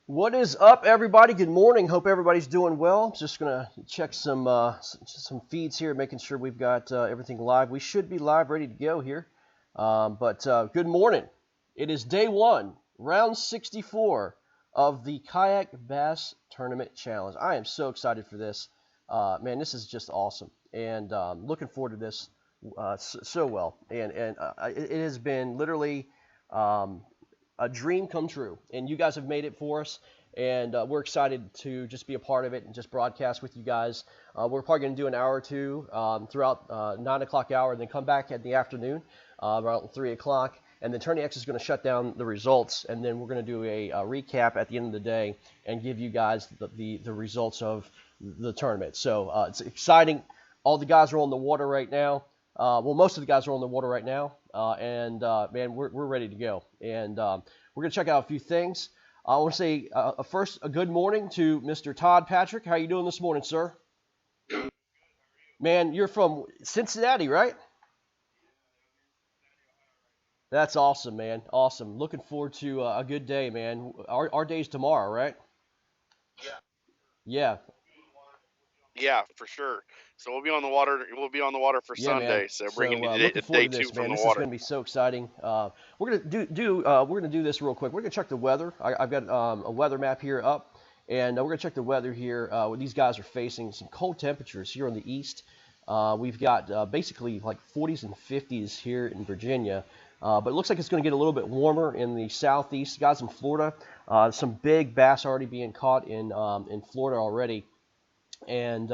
What is up, everybody? Good morning. Hope everybody's doing well. Just gonna check some feeds here, making sure we've got everything live. We should be live, ready to go here. But good morning. It is day one, round 64 of the Kayak Bass Tournament Challenge. I am so excited for this. Man, this is just awesome, and looking forward to this so well. And it has been literally. A dream come true, and you guys have made it for us, and we're excited to just be a part of it and just broadcast with you guys. We're probably going to do an hour or two throughout 9 o'clock hour, and then come back in the afternoon around 3 o'clock, and then Tourney X is going to shut down the results, and then we're going to do a recap at the end of the day and give you guys the results of the tournament. So it's exciting. All the guys are on the water right now. Well, most of the guys are on the water right now, and man, we're ready to go. And we're going to check out a few things. I want to say first a good morning to Mr. Todd Patrick. How you doing this morning, sir? Man, you're from Cincinnati, right? That's awesome, man. Awesome. Looking forward to a good day, man. Our day's tomorrow, right? Yeah. Yeah, for sure. So we'll be on the water. We'll be on the water for Yeah, man. Sunday. So bringing So you looking forward day to two this, man. from the This is water. going to be so exciting. We're gonna we're gonna do this real quick. We're gonna check the weather. I've got a weather map here up, and we're gonna check the weather here. These guys are facing some cold temperatures here on the east. We've got basically like 40s and 50s here in Virginia, but it looks like it's going to get a little bit warmer in the southeast. Guys in Florida, some big bass already being caught in Florida already. And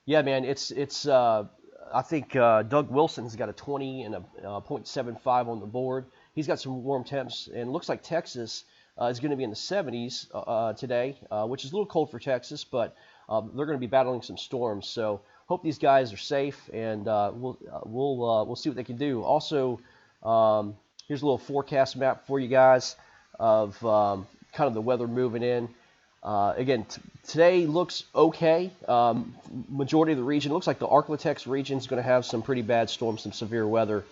yeah, man, it's I think Doug Wilson's got a 20 and a .75 on the board. He's got some warm temps, and it looks like Texas is going to be in the 70s today, which is a little cold for Texas, but they're going to be battling some storms. So hope these guys are safe, and we'll see what they can do. Also, here's a little forecast map for you guys of kind of the weather moving in. Again, today looks okay. Majority of the region looks like the Arklatex region is going to have some pretty bad storms, some severe weather,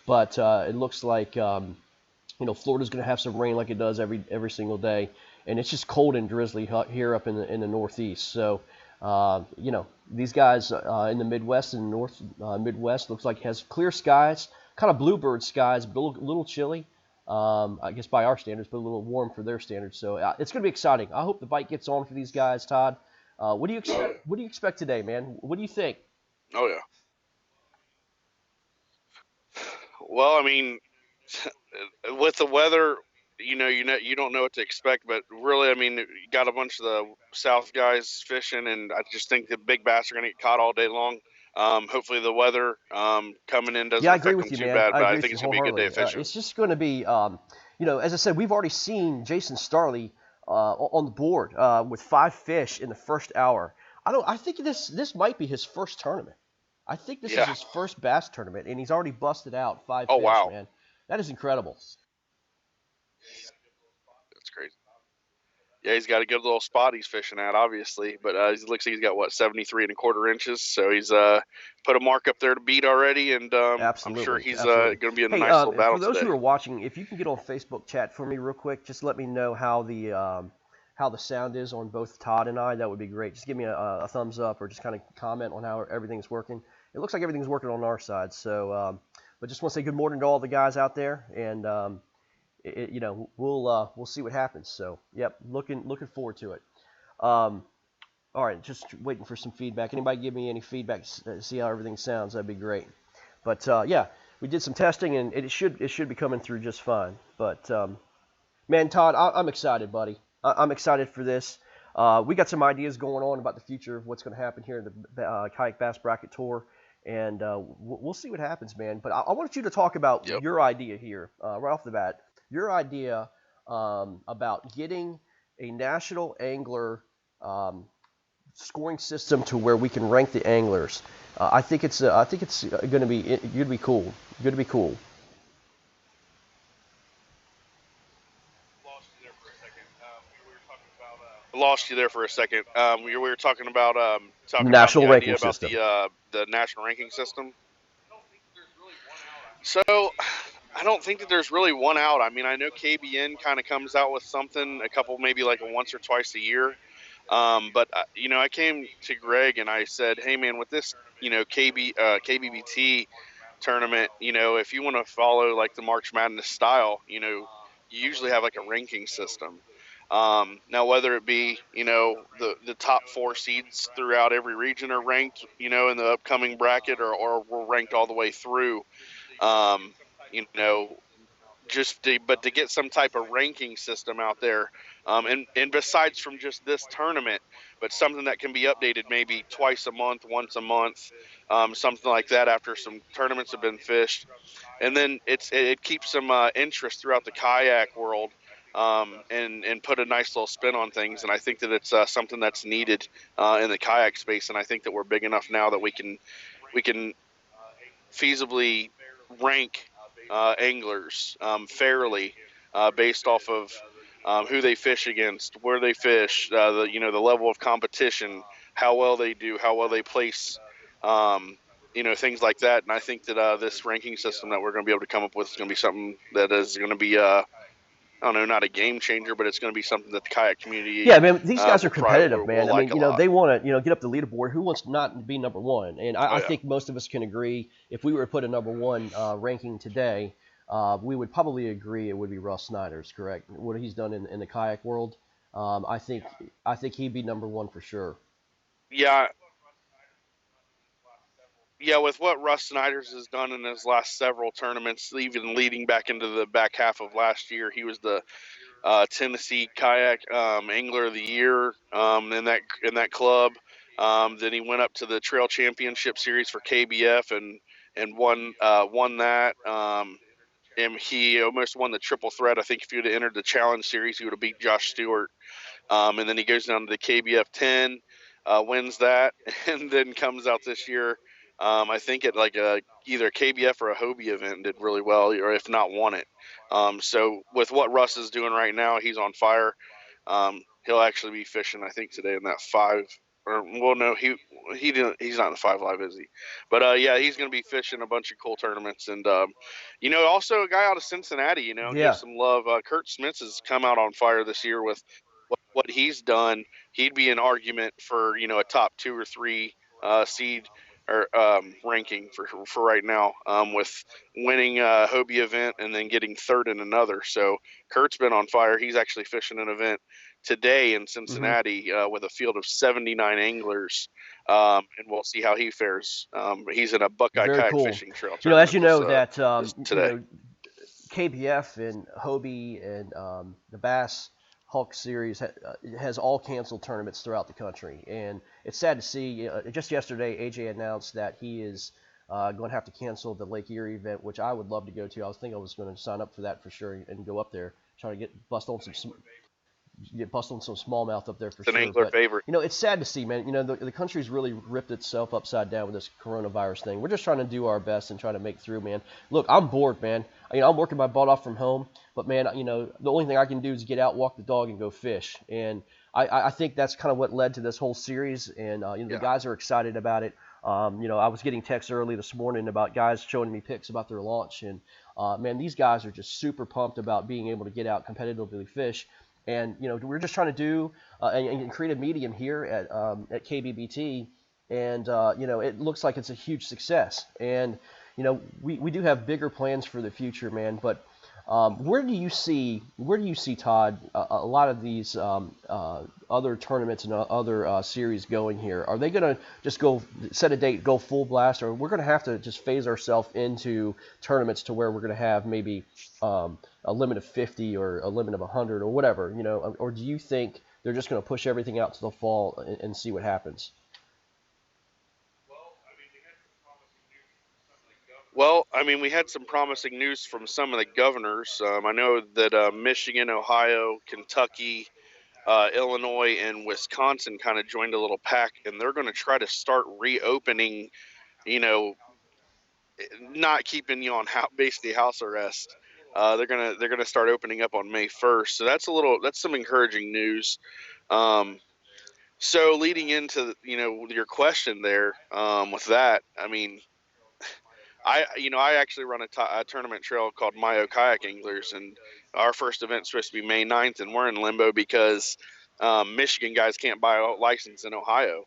but it looks like Florida's going to have some rain like it does every single day, and it's just cold and drizzly here up in the Northeast. So these guys in the Midwest and North Midwest looks like it has clear skies, kind of bluebird skies, but a little chilly. I guess by our standards, but a little warm for their standards. So it's going to be exciting. I hope the bite gets on for these guys, Todd. What do you expect? What do you expect today, man? What do you think? Oh yeah. Well, I mean, with the weather, you don't know what to expect, but really, I mean, you got a bunch of the South guys fishing, and I just think the big bass are going to get caught all day long. Hopefully, the weather coming in doesn't Yeah, I agree affect them with you, too man. bad, I but I agree with think you it's going to be a good day wholeheartedly. of fishing. It's just going to be, as I said, we've already seen Jason Starley on the board with 5 fish in the first hour. I think this might be his first tournament. I think this is Yeah. his first bass tournament, and he's already busted out 5 Oh fish, wow, man. That is incredible. that's crazy. Yeah, he's got a good little spot he's fishing at, obviously. But he looks like he's got 73 1/4 inches. So he's put a mark up there to beat already, and I'm sure Absolutely, he's absolutely. going to be in a Hey, nice little for battle those today. who are watching, if you can get on Facebook chat for me real quick, just let me know how the sound is on both Todd and I. That would be great. Just give me a thumbs up or just kind of comment on how everything's working. It looks like everything's working on our side. So, but just want to say good morning to all the guys out there, and we'll see what happens. So, yep, looking forward to it. Um, all right, just waiting for some feedback. Anybody give me any feedback? See how everything sounds. That'd be great. But yeah, we did some testing, and it should be coming through just fine. But man, Todd, I'm excited, buddy. I'm excited for this. We got some ideas going on about the future of what's going to happen here in the Kayak Bass Bracket Tour, and we'll see what happens, man. But I want you to talk about Yep. your idea here right off the bat. Your idea about getting a national angler scoring system to where we can rank the anglers. I think it's going to be cool. Going to be cool. Lost you there for a second. We were talking about National the ranking idea about system. the national ranking system. So I don't think that there's really one out. I mean, I know KBN kind of comes out with something, a couple maybe like a once or twice a year. But I came to Greg and I said, "Hey, man, with this, KBBT tournament, if you want to follow like the March Madness style, you usually have like a ranking system. Now, whether it be, the top four seeds throughout every region are ranked, in the upcoming bracket, or we're ranked all the way through, um, you know, but to get some type of ranking system out there, and besides from just this tournament, but something that can be updated maybe twice a month, once a month, something like that after some tournaments have been fished, and then it keeps some interest throughout the kayak world, and put a nice little spin on things. And I think that it's something that's needed in the kayak space, and I think that we're big enough now that we can feasibly rank anglers fairly, based off of who they fish against, where they fish, the level of competition, how well they do, how well they place, things like that. And I think that this ranking system that we're going to be able to come up with is going to be something that is going to be, I don't know, not a game changer, but it's going to be something that the kayak community Yeah, man, these guys are will probably competitive, will man. I like mean, a lot. they want to, get up the leaderboard. Who wants not to be number one? And Oh I yeah. think most of us can agree if we were to put a number one ranking today, we would probably agree it would be Russ Snyder's, correct? What he's done in the kayak world, I think he'd be number one for sure. Yeah, yeah, with what Russ Snyder's has done in his last several tournaments, even leading back into the back half of last year, he was the Tennessee Kayak Angler of the Year, in that club. Then he went up to the Trail Championship Series for KBF and won that. And he almost won the triple threat. I think if he would have entered the Challenge Series, he would have beat Josh Stewart. And then he goes down to the KBF 10, wins that, and then comes out this year. I think at like either a KBF or a Hobie event, did really well, or if not won it. So with what Russ is doing right now, he's on fire. He'll actually be fishing, I think, today in that five. Or well, no, he didn't. He's not in the five live, is he? But yeah, he's going to be fishing a bunch of cool tournaments, and also a guy out of Cincinnati. Give Yeah, some love. Kurt Smits has come out on fire this year with what he's done. He'd be an argument for a top two or three seed or ranking for right now, with winning a Hobie event and then getting third in another. So Kurt's been on fire. He's actually fishing an event today in hmm Cincinnati, with a field of 79 anglers, and we'll see how he fares. He's in a Buckeye very kayak cool. fishing trail As tournament you this know that this today. KBF and Hobie and the Bass Hulk series has all canceled tournaments throughout the country, and it's sad to see. Just yesterday, AJ announced that he is going to have to cancel the Lake Erie event, which I would love to go to. I was thinking I was going to sign up for that for sure and go up there, try to get busting some smallmouth up there for It's an sure. angler But favorite. it's sad to see, man. The country's really ripped itself upside down with this coronavirus thing. We're just trying to do our best and try to make through, man. Look, I'm bored, man. I'm working my butt off from home, but man, the only thing I can do is get out, walk the dog, and go fish. And I think that's kind of what led to this whole series. And the Yeah. guys are excited about it. I was getting texts early this morning about guys showing me pics about their launch, and man, these guys are just super pumped about being able to get out competitively fish. And we're just trying to do and create a medium here at KBBT, and it looks like it's a huge success. And we do have bigger plans for the future, man. But where do you see Todd a lot of these other tournaments and other series going here? Are they going to just go set a date, go full blast, or we're going to have to just phase ourselves into tournaments to where we're going to have maybe a limit of 50 or a limit of 100 or whatever, or do you think they're just going to push everything out to the fall and see what happens? Well, I mean, we had some promising news from some of the governors. I know that Michigan, Ohio, Kentucky, Illinois, and Wisconsin kind of joined a little pack, and they're going to try to start reopening. You know, not keeping you on basically house arrest. They're gonna start opening up on May 1st. So that's some encouraging news. Um, so leading into your question there, with that, I mean, I actually run a tournament trail called Mayo Kayak Anglers, and our first event's supposed to be May 9th, and we're in limbo because Michigan guys can't buy a license in Ohio.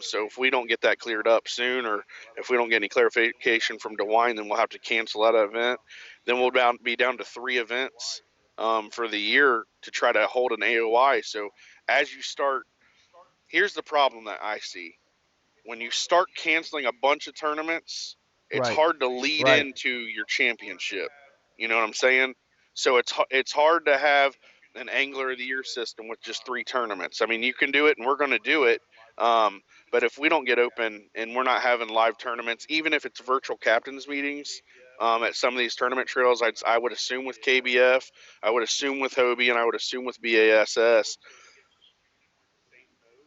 So if we don't get that cleared up soon, or if we don't get any clarification from DeWine, then we'll have to cancel that event. Then we'll be down to 3 events for the year to try to hold an AOI. So as you start, here's the problem that I see: when you start canceling a bunch of tournaments, it's Right. hard to lead Right. into your championship. You know what I'm saying? So it's hard to have an Angler of the Year system with just 3 tournaments. I mean, you can do it, and we're going to do it. Um, but if we don't get open and we're not having live tournaments, even if it's virtual captains meetings at some of these tournament trails, I would assume with KBF, I would assume with Hobie, and I would assume with BASS,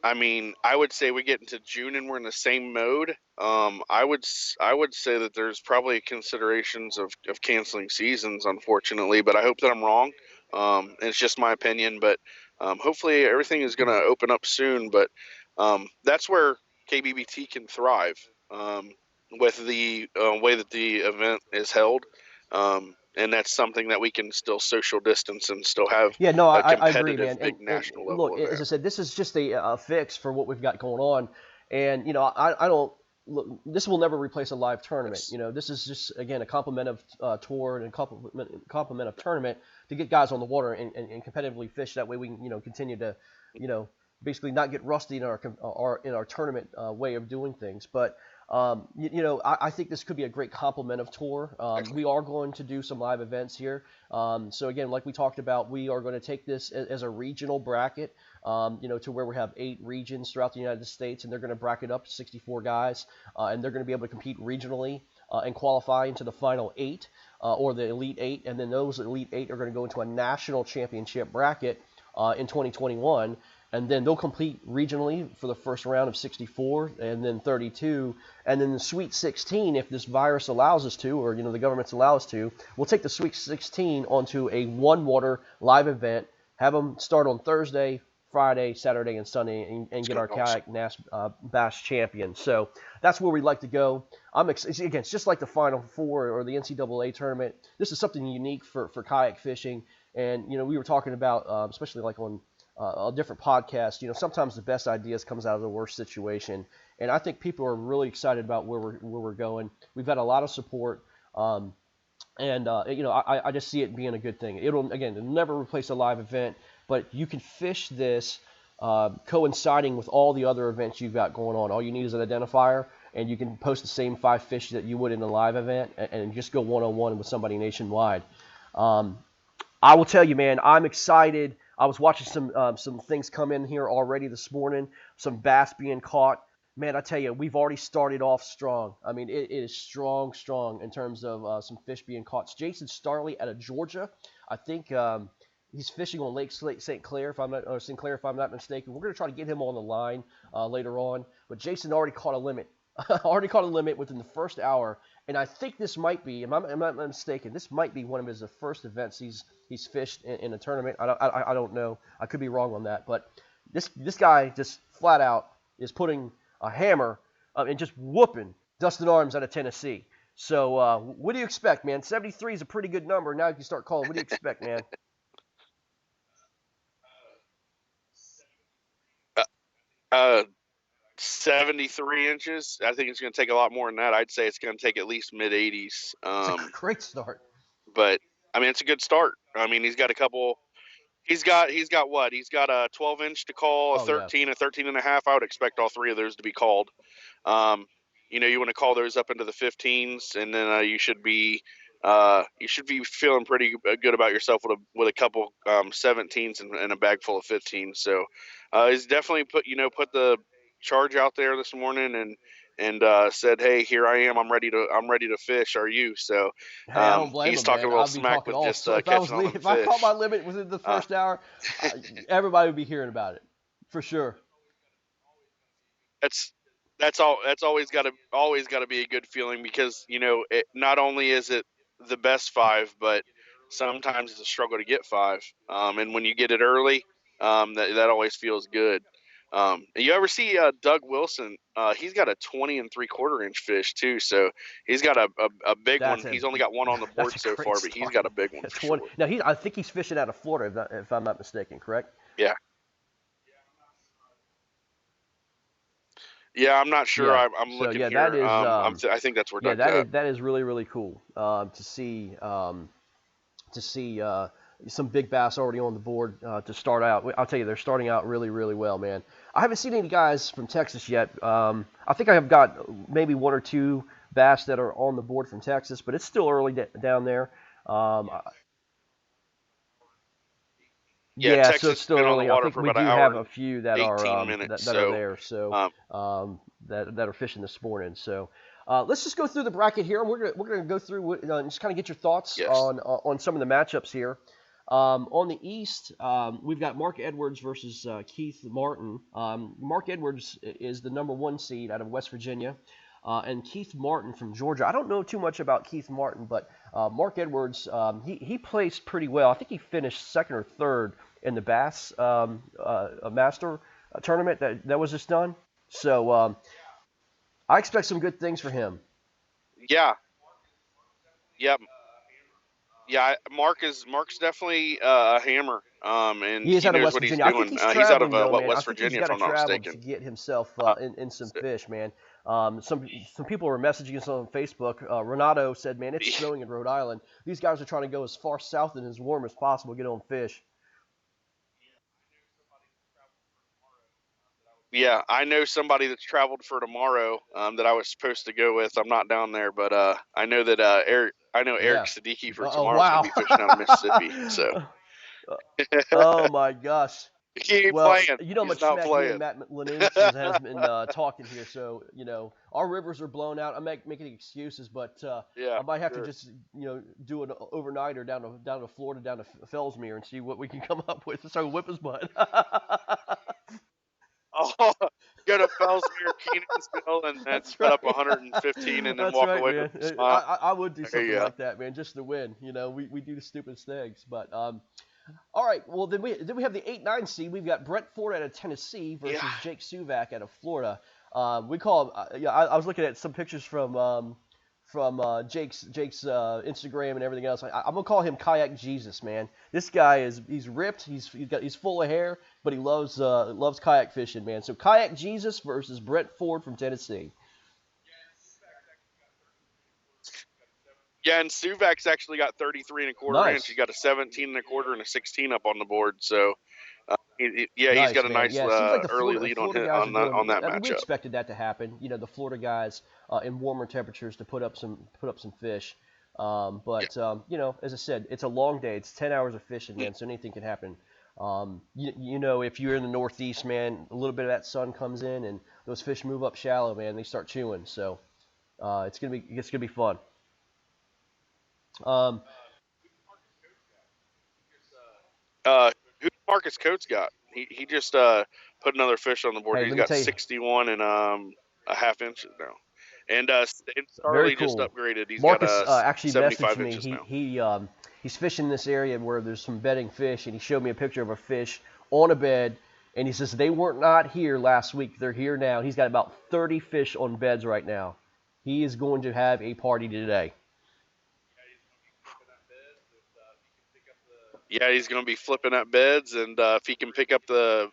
I mean, I would say we get into June and we're in the same mode. I would say that there's probably considerations of canceling seasons, unfortunately, but I hope that I'm wrong. It's just my opinion, but hopefully everything is going to open up soon. But that's where KBBT can thrive with the way that the event is held. And that's something that we can still social distance and still have Yeah, no, a I agree, competitive man. big And national look, level as event. I said, this is just a fix for what we've got going on. And I don't look. This will never replace a live tournament. Yes. This is just again a complement of tour and complement of tournament to get guys on the water and competitively fish. That way we can continue to you know basically not get rusty in our tournament way of doing things. But I think this could be a great complement of tour. Exactly. We are going to do some live events here. So again, like we talked about, we are going to take this as a regional bracket, to where we have 8 regions throughout the United States, and they're going to bracket up to 64 guys, and they're going to be able to compete regionally and qualify into the final 8 or the elite 8, and then those elite 8 are going to go into a national championship bracket in 2021. And then they'll compete regionally for the first round of 64 and then 32. And then the Sweet 16, if this virus allows us to, or the governments allow us to, we'll take the Sweet 16 onto a one water live event, have them start on Thursday, Friday, Saturday, and Sunday, and It's get going to our be awesome. kayak bass champion. So that's where we'd like to go. Again, it's just like the Final Four or the NCAA tournament. This is something unique for kayak fishing. And we were talking about, especially like on a different podcast. Sometimes the best ideas comes out of the worst situation, and I think people are really excited about where we're going. We've got a lot of support, and I just see it being a good thing. It'll never replace a live event, but you can fish this coinciding with all the other events you've got going on. All you need is an identifier, and you can post the same 5 fish that you would in a live event, and just go one-on-one with somebody nationwide. Um, I will tell you, man, I'm excited. I was watching some things come in here already this morning, some bass being caught. Man, I tell you, we've already started off strong. I mean, it is strong, strong in terms of some fish being caught. It's Jason Starley out of Georgia. I think he's fishing on Lake St. Clair, if I'm not, or Sinclair, if I'm not mistaken. We're going to try to get him on the line later on. But Jason already caught a limit. Already caught a limit within the first hour, and I think this might be, if I'm not mistaken, this might be one of his first events he's fished in a tournament. I don't know. I could be wrong on that, but this guy just flat out is putting a hammer and just whooping Dustin Arms out of Tennessee. So what do you expect, man? 73 is a pretty good number. Now you can start calling. What do you expect, man? Uh, uh, 73 inches. I think it's going to take a lot more than that. I'd say it's going to take at least mid 80s. It's a great start. But I mean, it's a good start. I mean, he's got a couple. He's got what? He's got a 12-inch to call, a Oh yeah. 13, a 13 and a half. I would expect all 3 of those to be called. Um, you want to call those up into the 15s, and then you should be feeling pretty good about yourself with a couple 17s and a bag full of 15s. So he's definitely put the charge out there this morning and said, hey, here I am. I'm ready to fish. Are you? So Hey, I don't blame he's him, talking man. a little I'd be smack talking with all. just So catching all them if I caught my fish. limit within the Uh, first hour, everybody would be hearing about it for sure. that's that's always got to be a good feeling because not only is it the best 5, but sometimes it's a struggle to get 5. And when you get it early, that always feels good. And you ever see Doug Wilson? He's got a 20 3/4 inch fish too. So he's got a big one. That's a He's only got one on the that's board a so great far, but he's start. got a big one Yeah, for 20. sure. Now I think he's fishing out of Florida, if I'm not mistaken. Correct? Yeah. Yeah, I'm not sure. Yeah. I'm So looking yeah, that here. is I think that's where yeah, Doug's at. that is really really cool to see some big bass already on the board to start out. I'll tell you, they're starting out really really well, man. I haven't seen any guys from Texas yet. I think I have got maybe one or two bass that are on the board from Texas, but it's still early down there. Um, Yeah, Yeah, so it's Texas has still been on the early. I water think for we about an do hour have a and few that are 18 minutes. that are So, there, so um, that are fishing this morning. So let's just go through the bracket here. We're gonna go through and just kind of get your thoughts yes. on some of the matchups here. On the East, we've got Mark Edwards versus Keith Martin. Mark Edwards is the number one seed out of West Virginia, and Keith Martin from Georgia. I don't know too much about Keith Martin, but Mark Edwards, he placed pretty well. I think he finished second or third in the Bass Master tournament that was just done. So I expect some good things for him. Yeah. Yeah. Yeah. Mark's definitely a hammer. And He is he out of knows West what he's Virginia. I think doing. he's He's out of traveling though, man. I West think he's Virginia, got if to I'm not travel to mistaken. get himself Uh, in some so- fish, man. Some people were messaging us on Facebook. Renato said, "Man, it's snowing in Rhode Island. These guys are trying to go as far south and as warm as possible to get on fish." yeah, I know somebody that's traveled for tomorrow that I was supposed to go with. I'm not down there, but I know that Eric Yeah. Siddiqui for Oh tomorrow is going wow. to be fishing out of Mississippi. So Oh my gosh. he ain't Well, playing. you know how He's much not smack me and playing. Matt Lanous has been talking here. So our rivers are blown out. I'm making excuses, but Yeah, I might have to sure. just do an overnighter down to Florida, down to Fellsmere, and see what we can come up with. So whip his butt. Oh, go to Fellsmere, Kenansville, and then That's put up right. 115, and then That's walk right, away with man. a smile. I would do There something you go. like that, man, just to win. We do the stupid things, but all right. Well, then we have the 8-9 seed. We've got Brett Ford out of Tennessee Yeah, versus Jake Suvak out of Florida. We call him. Yeah, I was looking at some pictures from Jake's Instagram and everything else. I'm gonna call him Kayak Jesus, man. This guy he's ripped. He's full of hair, but he loves kayak fishing, man. So Kayak Jesus versus Brett Ford from Tennessee. yeah, and Suvak's actually got 33 1/4 inch. He Nice. got a 17 1/4 and a 16 up on the board. So, yeah, he's Nice, got a man. nice Yeah, it seems like the early Florida lead on Florida guys are on doing. that I mean, we matchup. expected that to happen. The Florida guys in warmer temperatures to put up some fish. Yeah, But as I said, it's a long day. It's 10 hours of fishing, man. So anything can happen. If you're in the Northeast, man, a little bit of that sun comes in and those fish move up shallow, man. They start chewing. So it's gonna be fun. Um, who Marcus Coates got? He just put another fish on the board. hey, He's let me got tell you, 61 and a half inches now, and very Starley just cool. upgraded. He's got Marcus actually messaged 75 me. inches now. He's fishing this area where there's some bedding fish, and he showed me a picture of a fish on a bed, and he says they weren't not here last week. They're here now. He's got about 30 fish on beds right now. He is going to have a party today. Yeah, he's going to be flipping at beds, and if he can pick up the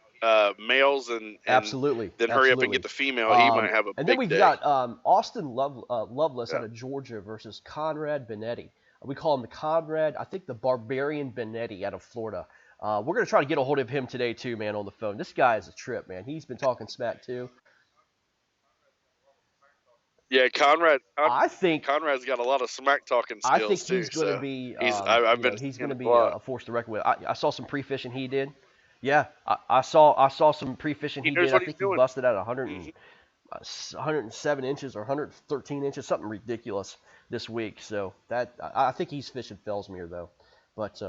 males and Absolutely, then hurry up and get absolutely. the female, he might have a And then big we've day. got Austin Loveless out Yeah. of Georgia versus Conrad Benetti. We call him the Conrad, I think the Barbarian Benetti out of Florida. We're going to try to get a hold of him today, too, man, on the phone. This guy is a trip, man. He's been talking smack, too. Yeah, I think Conrad's got a lot of smack talking I think skills too. he's going to So be, I've been he's seeing going to him a be lot. a force to reckon with. I saw some pre-fishing he did. Yeah, I saw some pre-fishing He he knows did. I what he's think he doing. busted out Hmm 107 inches or 113 inches, something ridiculous this week. So I think he's fishing Fellsmere though. But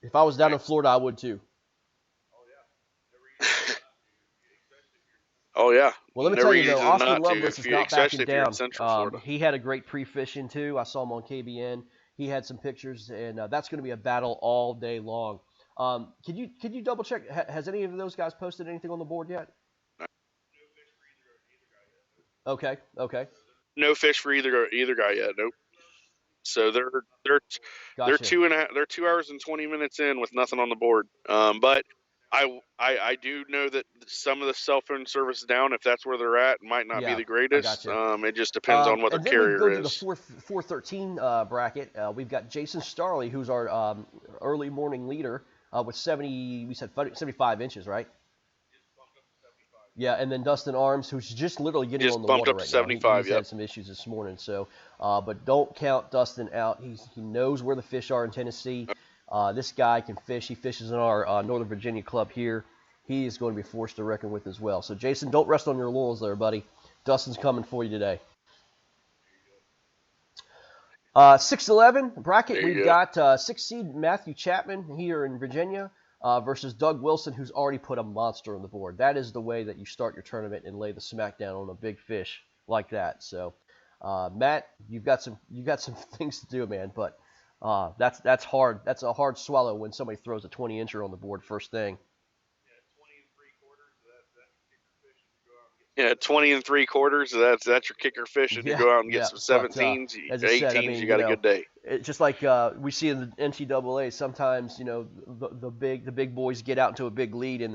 if I was down in Nice. Florida, I would too. Oh yeah, Well, let me no tell you though, reason Austin not to. Lovelace If is you, not backing especially if you're in down. Central Florida. He had a great pre-fishing too. I saw him on KBN. He had some pictures, and that's going to be a battle all day long. Could you double check? Has any of those guys posted anything on the board yet? Okay, okay, No fish for either guy yet. Nope. So they're gotcha. 2 hours and 20 minutes in with nothing on the board. But I do know that some of the cell phone service down, if that's where they're at, might not be Yeah, the I greatest. gotcha. It just depends on what their And then we go to carrier the is. 413 bracket. We've got Jason Starley, who's our early morning leader with 70. We said 75 inches, right? Yeah, and then Dustin Arms, who's just literally getting on Just the bumped water up to right now. 75. He's Yep. had some issues this morning, so but don't count Dustin out. He knows where the fish are in Tennessee. This guy can fish. He fishes in our Northern Virginia club here. He is going to be forced to reckon with as well. So Jason, don't rest on your laurels there, buddy. Dustin's coming for you today. 6'11 bracket, There you we've go. got 6 seed Matthew Chapman here in Virginia versus Doug Wilson, who's already put a monster on the board. That is the way that you start your tournament and lay the smackdown on a big fish like that. So, Matt, you've got some things to do, man. But that's hard. That's a hard swallow when somebody throws a 20 incher on the board first thing. Yeah, 20 3/4. That's your kicker fish, and you Yeah, go out and get yeah. some But 17s, as I said, I 18s. You mean, got a good day. just like we see in the NCAA, sometimes the big boys get out into a big lead, and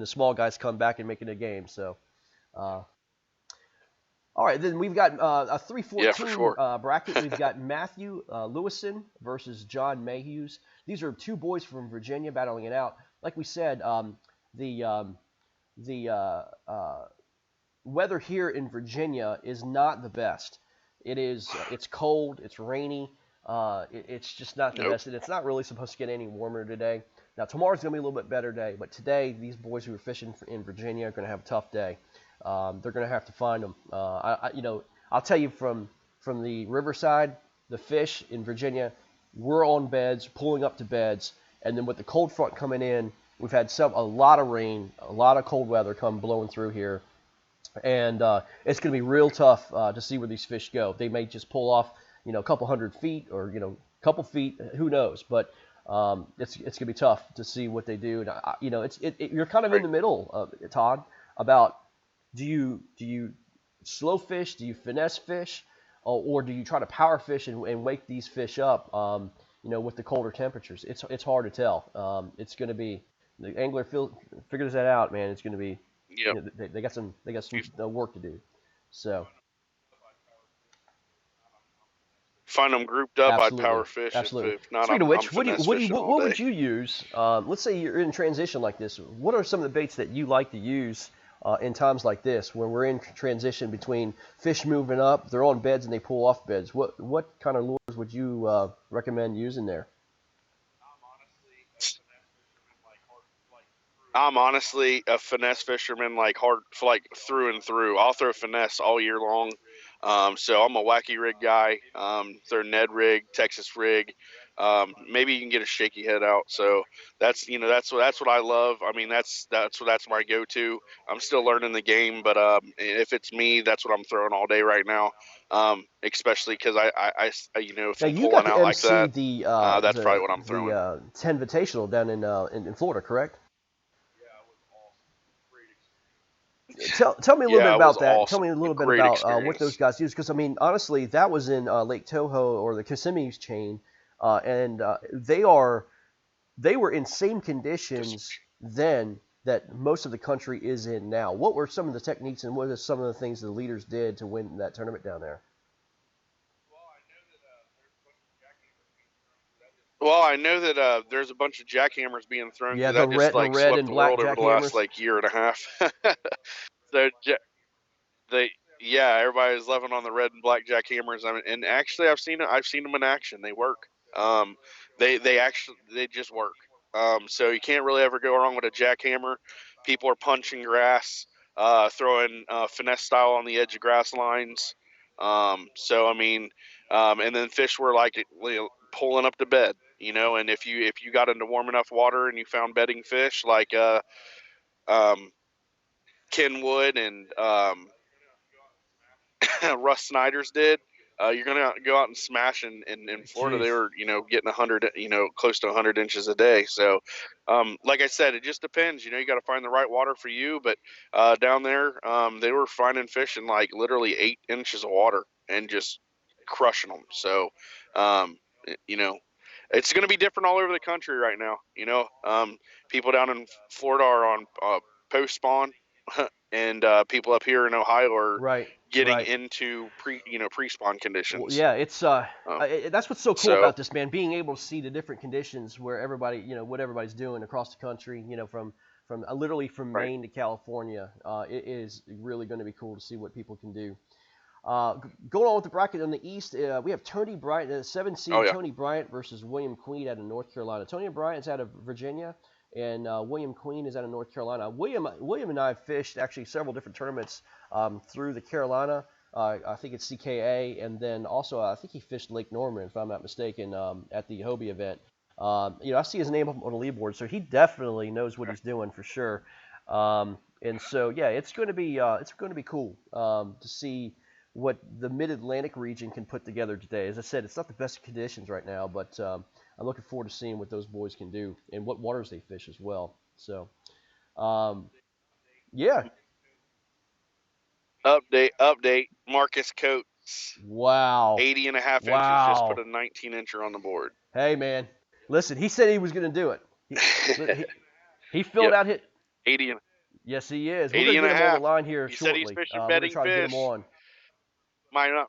the small guys come back and make it a game. So, uh, all right, then we've got a Yeah, for 314 sure. bracket. We've got Matthew Lewison versus John Mayhews. These are two boys from Virginia battling it out. Like we said, the the weather here in Virginia is not the best. It's cold, it's rainy, it's just not the Nope. best, and it's not really supposed to get any warmer today. Now tomorrow's gonna be a little bit better day, but today these boys who are fishing in Virginia are gonna have a tough day. They're gonna have to find them. I'll tell you from the riverside, the fish in Virginia, we're on beds, pulling up to beds, and then with the cold front coming in, we've had a lot of rain, a lot of cold weather come blowing through here, and it's going to be real tough to see where these fish go. They may just pull off, a couple hundred feet or a couple feet, who knows? But it's going to be tough to see what they do. And you're kind of in Right. the middle, Todd, about do you slow fish, do you finesse fish, or do you try to power fish and wake these fish up? With the colder temperatures, it's hard to tell. It's going to be the angler figures that out, man. It's going to be Yep. they got some work to do. So Find them grouped up. I'd absolutely, power fish. If absolutely. if not, Speaking of I'm which, what do you finesse what do you fishing what, all what day. would you use? Let's say you're in transition like this. What are some of the baits that you like to use in times like this, where we're in transition between fish moving up, they're on beds and they pull off beds? What kind of lures would you recommend using there? I'm honestly a finesse fisherman, like hard, like through and through. I'll throw finesse all year long. So I'm a wacky rig guy. Throw Ned rig, Texas rig. Maybe you can get a shaky head out. So that's what I love. I mean, that's my go-to. I'm still learning the game, but if it's me, that's what I'm throwing all day right now. Especially because if Now I'm you got pulling to out like MC that, the that's probably what I'm throwing. 10 Invitational down in Florida, correct? Tell me a little bit Yeah, it was about that. Tell awesome. me a A little bit great about what those experience. guys use, because I mean, honestly, that was in Lake Toho or the Kissimmee chain, and they were in same Just conditions then that most of the country is in now. What were some of the techniques and what are some of the things the leaders did to win that tournament down there? Well, I know that there's a bunch of jackhammers being thrown Yeah, because the that just red the like red swept and the black world over the last jackhammers. like year and a half. so they yeah, everybody's loving on the red and black jackhammers. I mean, and actually, I've seen them in action. They work. Um, they just work. So you can't really ever go wrong with a jackhammer. People are punching grass, throwing finesse style on the edge of grass lines. So I mean, and then fish were like pulling up to bed. And if you got into warm enough water and you found bedding fish like um, Kenwood and Russ Snyder's did. you're gonna go out and smash. In Florida, they Jeez. were getting 100, close to 100 inches a day. So, like I said, it just depends. You got to find the right water for you. But down there, they were finding fish in like literally 8 inches of water and just crushing them. So, um, you know, it's going to be different all over the country right now. People down in Florida are on post spawn, and people up here in Ohio are Right. getting Right. into pre spawn Well, conditions. yeah, Um, that's what's so cool so about this, man. Being able to see the different conditions where everybody, what everybody's doing across the country, from literally from right, Maine to California. It is really going to be cool to see what people can do. Going on with the bracket on the East, we have Tony Bryant, the 7 oh seed yeah, Tony Bryant versus William Queen out of North Carolina. Tony Bryant's out of Virginia, and William Queen is out of North Carolina. William and I fished actually several different tournaments through the Carolina. I think it's CKA, and then also I think he fished Lake Norman, if I'm not mistaken, at the Hobie event. I see his name up on the leaderboard, so he definitely knows what he's doing for sure. And so yeah, it's going to be cool to see what the Mid-Atlantic region can put together today. As I said, it's not the best conditions right now, but I'm looking forward to seeing what those boys can do and what waters they fish as well. So, um, yeah, update. Marcus Coates, wow, 80 and a half inches, just put wow. a 19-incher on the board. Hey, man, listen, he said he was going to do it. He filled Yep, out hit. 80 and Yes, he is. We're 80 going to and get a him on the half. line here He said he's shortly. fishing We're going to bedding try to get him fish. on. Might not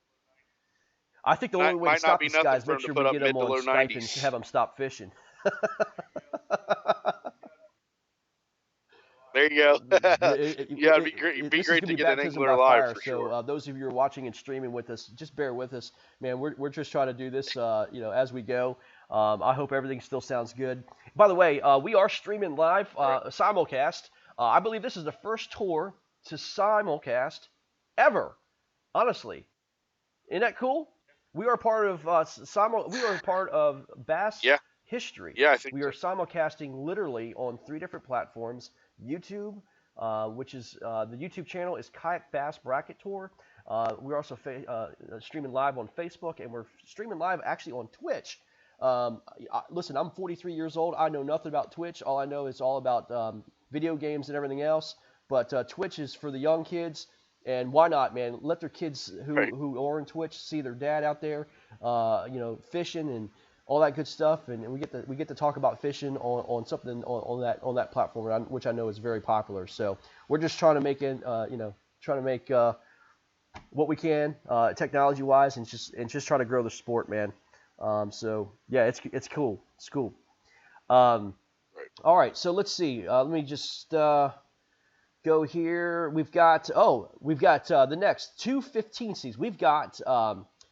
I think the only way to might not stop be this nothing guy is for make him to sure we put up get him mid to on low Skype and 90s. have him stop fishing. There you go. Yeah, it'd be great. Be This is great going to to be get an baptism angler by alive fire. for So sure. those of you who are watching and streaming with us, just bear with us, man. We're just trying to do this, as we go. I hope everything still sounds good. By the way, we are streaming live, Right. simulcast. I believe this is the first tour to simulcast ever. Honestly, isn't that cool? We are part of We are part of Bass Yeah. history. Yeah, I think We so. are simulcasting literally on 3 different platforms. YouTube, which is the YouTube channel is Kayak Bass Bracket Tour. We're also streaming live on Facebook, and we're streaming live actually on Twitch. Listen, I'm 43 years old. I know nothing about Twitch. All I know is all about video games and everything else. But Twitch is for the young kids. And why not, man? Let their kids Right. who are in Twitch see their dad out there, fishing and all that good stuff. And we get to talk about fishing on something on that platform, which I know is very popular. So we're just trying to make it, trying to make what we can technology wise, and just try to grow the sport, man. So yeah, it's cool. It's cool. Um, Right. all right, so let's see. Let me just go here. We've got the next 2 15 seeds. We've got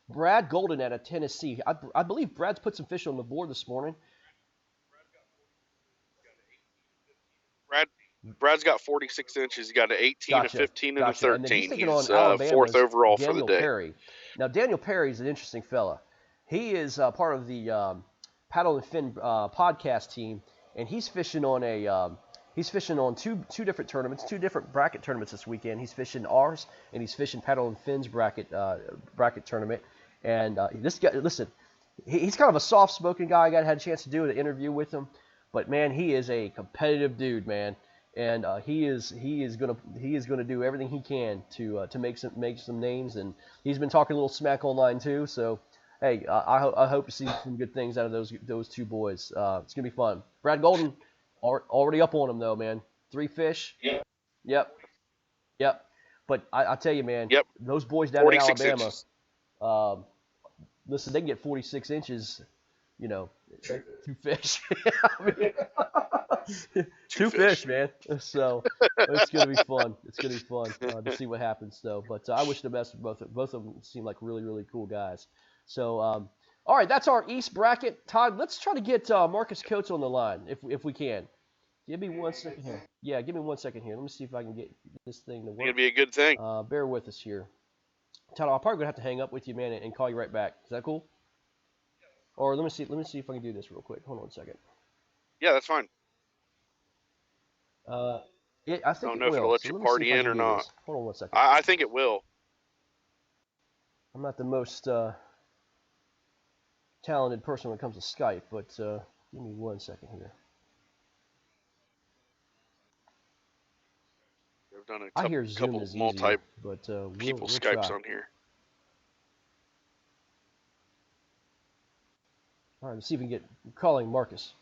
Brad Golden out of Tennessee. I believe Brad's put some fish on the board this morning. Brad Brad's got 46 inches. He got an 18, a Gotcha, 15, and a gotcha. And then he's 13. taking on He's fourth Alabama's overall for the Daniel day. Perry. Now Daniel Perry is an interesting fella. He is part of the Paddle and Fin podcast team, and he's fishing on two different tournaments, 2 different bracket tournaments this weekend. He's fishing ours, and he's fishing Paddle and Fin's bracket tournament. And this guy, listen, he's kind of a soft-spoken guy. I had a chance to do an interview with him, but man, he is a competitive dude, man. And he is gonna do everything he can to make some names. And he's been talking a little smack online too. So hey, I hope to see some good things out of those 2 boys. It's gonna be fun. Brad Golden already up on him though, man. 3 fish. Yep, yep. But I tell you, man, Yep, those boys down in 46 Alabama, inches. um, listen, they can get 46 inches. You know, 2 fish. I mean, Two 2 fish. fish, man. So it's gonna be fun. It's gonna be fun to see what happens, though. But I wish the best for both. Both of them seem like really, really cool guys. So, all right, that's our East bracket. Todd, let's try to get Marcus Coates on the line if we can. Give me 1 second here. Yeah, give me 1 second here. Let me see if I can get this thing to It's gonna work. be a good thing. Bear with us here. Todd, I'm probably gonna have to hang up with you, man, and call you right back. Is that cool? Or let me see if I can do this real quick. Hold on a second. Yeah, that's fine. Uh, I I think don't it know if it'll will. let So you let me see if party I in can or do not. this. Hold on 1 second. I think it will. I'm not the most talented person when it comes to Skype, but give me 1 second here. I've done a I hear Zoom couple is multi easier, but people we'll Skypes try. on here. All right, let's see if we can get calling Marcus.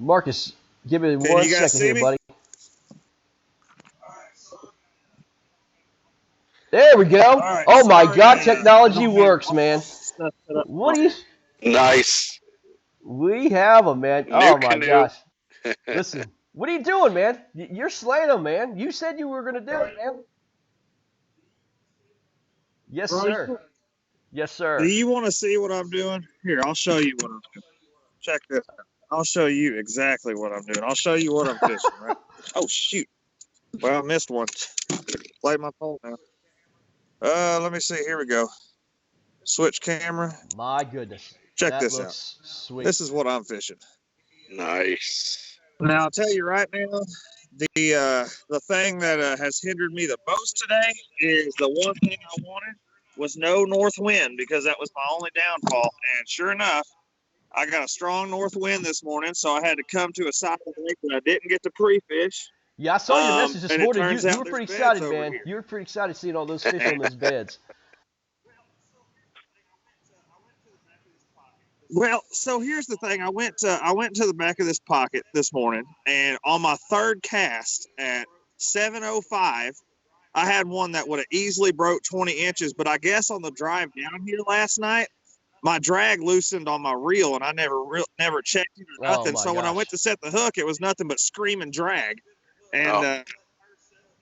Marcus, give me Can one you guys second see here, me? buddy. There we go. All right. Oh my Sorry, God, I technology don't have works, all man. my stuff set up. What do you? Nice. We have them, man. New Oh my canoe. gosh. Listen, what are you doing, man? You're slaying them, man. You said you were gonna do it, man. Yes, sir. Yes, Do sir. you want to see what I'm doing? Here, I'll show you what I'm doing. Check this out. I'll show you exactly what I'm doing. I'll show you what I'm fishing, right? Oh, shoot. Well, I missed one. Play my pole now. Let me see. Here we go. Switch camera. My goodness, Check that this out. looks sweet. This is what I'm fishing. Nice. Now, I'll tell you right now, the thing that has hindered me the most today is the one thing I wanted was no north wind, because that was my only downfall. And sure enough, I got a strong north wind this morning, so I had to come to a side of the lake that I didn't get to pre-fish. Yeah, I saw your message this And it morning. turns You out were there's pretty beds excited, over man. here. You were pretty excited seeing all those fish on those beds. Well, so here's the thing. I went to the back of this pocket this morning, and on my third cast at 7:05, I had one that would have easily broke 20 inches. But I guess on the drive down here last night, my drag loosened on my reel, and I never checked it or Oh nothing. my So when I went gosh. to set the hook, it was nothing but screaming drag, and Oh,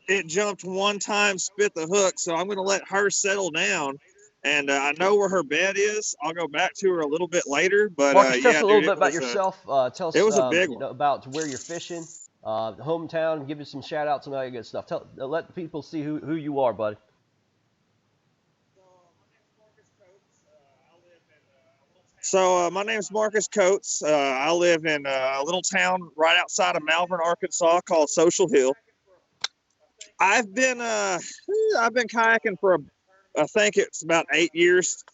it jumped one time, spit the hook. So I'm going to let her settle down. And I know where her bed is. I'll go back to her a little bit later. But Marcus, tell us yeah, a little dude, bit about yourself. Tell it us, was a big one. about where you're fishing, hometown. Give us some shout outs and all that good stuff. Let the people see who you are, buddy. So my name's Marcus Coates. I live in a little town right outside of Malvern, Arkansas, called Social Hill. I've been kayaking for I think it's about 8 years.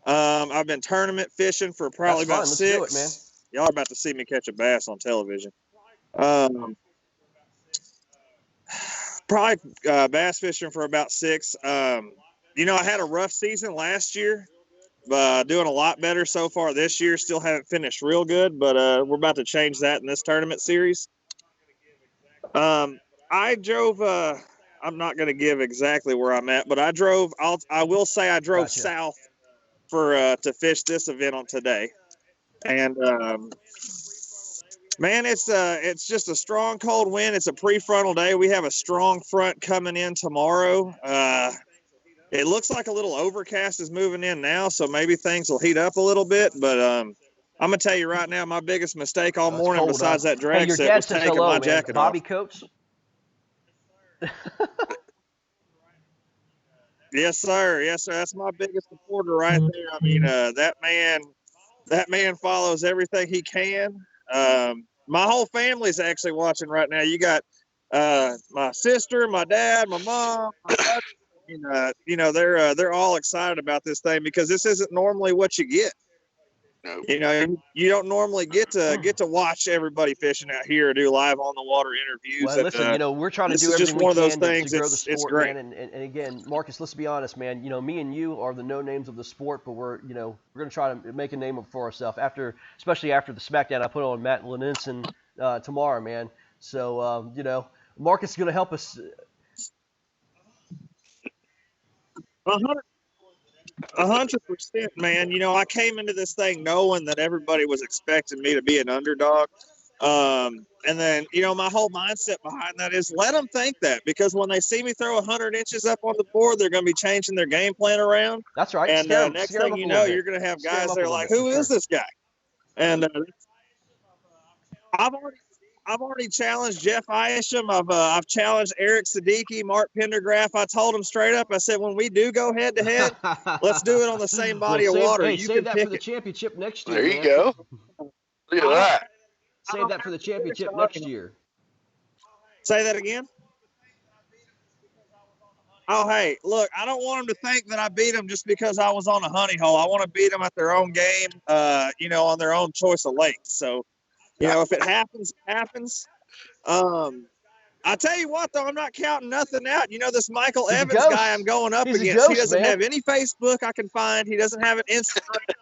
I've been tournament fishing for probably That's fun. about Let's do it, man. 6. Y'all are about to see me catch a bass on television. Probably bass fishing for about 6. I had a rough season last year. Doing a lot better so far this year. Still haven't finished real good, but we're about to change that in this tournament series. I drove. I'm not going to give exactly where I'm at, but I drove. I will say I drove Gotcha. south for to fish this event on today, and man, it's just a strong cold wind. It's a prefrontal day. We have a strong front coming in tomorrow. It looks like a little overcast is moving in now, so maybe things will heat up a little bit. But I'm gonna tell you right now, my biggest mistake all It's morning, cold, huh? besides that Hey, drag your set, dad was says taking hello, my man. jacket Bobby off. Coates. Yes, sir. Yes, sir. That's my biggest supporter right there. I mean, that man follows everything he can. My whole family's actually watching right now. You got my sister, my dad, my mom, my brother. They're all excited about this thing because this isn't normally what you get. no. You don't normally get to watch everybody fishing out here or do live on the water interviews. Well, listen, And we're trying to this do is just everything we one of those can to things. grow the It's sport, great. man. And again, Marcus, let's be honest, man. Me and you are the no names of the sport, but we're going to try to make a name for ourselves especially after the SmackDown I put on Matt Leninson tomorrow, man. So, Marcus is going to help us. 100%, man. I came into this thing knowing that everybody was expecting me to be an underdog. And then, my whole mindset behind that is let them think that, because when they see me throw 100 inches up on the board, they're going to be changing their game plan around. That's right. And next Scare them thing up you a know, little bit. you're going to have Scare them guys up that a are little like, bit, for who sure. is this guy? And I've already I've already challenged Jeff Isham. I've challenged Eric Siddiqui, Mark Pendergraft. I told him straight up. I said, when we do go head to head, let's do it on the same body of water. Hey, you save can that pick for the it. championship next year, There man. you go. Look at that. Save that for the championship next year. Say that again. Oh, hey, look, I don't want them to think that I beat them just because I was on a honey hole. I want to beat them at their own game, on their own choice of lakes. So, if it happens, it happens. I tell you what, though, I'm not counting nothing out. This Michael He's a Evans ghost. guy I'm going up He's a against. He ghost, doesn't man. have any Facebook I can find. He doesn't have an Instagram.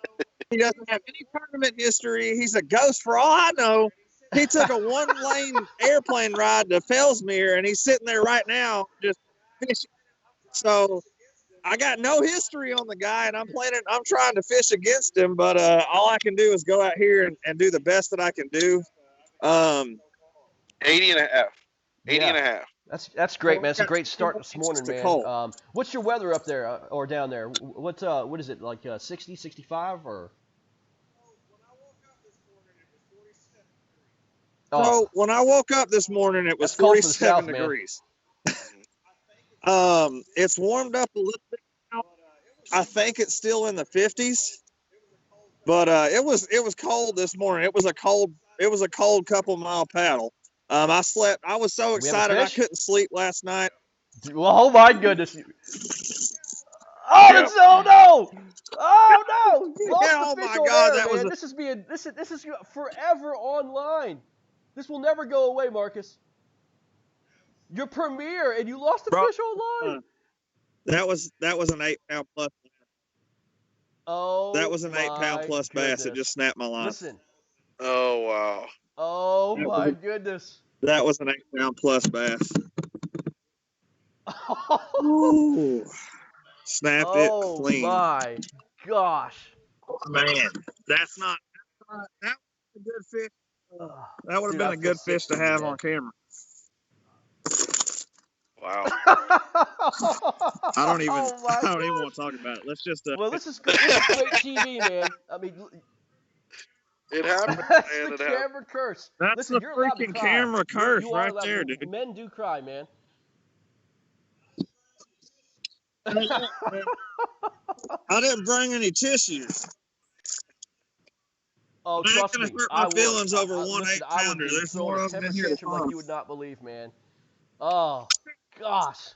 He doesn't have any tournament history. He's a ghost for all I know. He took a one-lane airplane ride to Fellsmere, and he's sitting there right now just fishing. So I got no history on the guy, and I'm trying to fish against him, but all I can do is go out here and do the best that I can do. 80 and a half. 80 and a half. That's great, man. It's a great start this morning, man. Cold. What's your weather up there or down there? What is it, like 60, 65 or? So when I woke up this morning, it was That's cold for the 47 South, man. degrees. It's warmed up a little bit now. I think it's still in the 50s, but it was cold this morning. It was a cold couple mile paddle. I slept. I was so excited I couldn't sleep last night. Well, oh my goodness. Oh, Yep. oh no! Oh no! You lost Yeah, the fish oh on my God, air, that man. was This is forever online. This will never go away, Marcus. Your premiere, and you lost the fish online. That was an 8-pound plus. Oh, that was an 8-pound plus goodness. bass. It just snapped my line. Listen. Oh wow. Oh my goodness. That was an 8-pound plus bass. Ooh. Snapped it clean. Oh my gosh. Man, that was a good fish. That would have been a good fish to have on camera. Wow. I don't even want to talk about it. Let's just. Well, this is great TV, man. I mean, it happened. That's man. the camera curse. That's Listen, the you're allowed to freaking cry. camera curse You are right allowed there, to, dude. Men do cry, man. I didn't bring any tissues. Oh, I'm trust not me. gonna hurt my feelings over one listen, 8-pounder. There's more of them in here. Like you would not believe, man. Oh, gosh.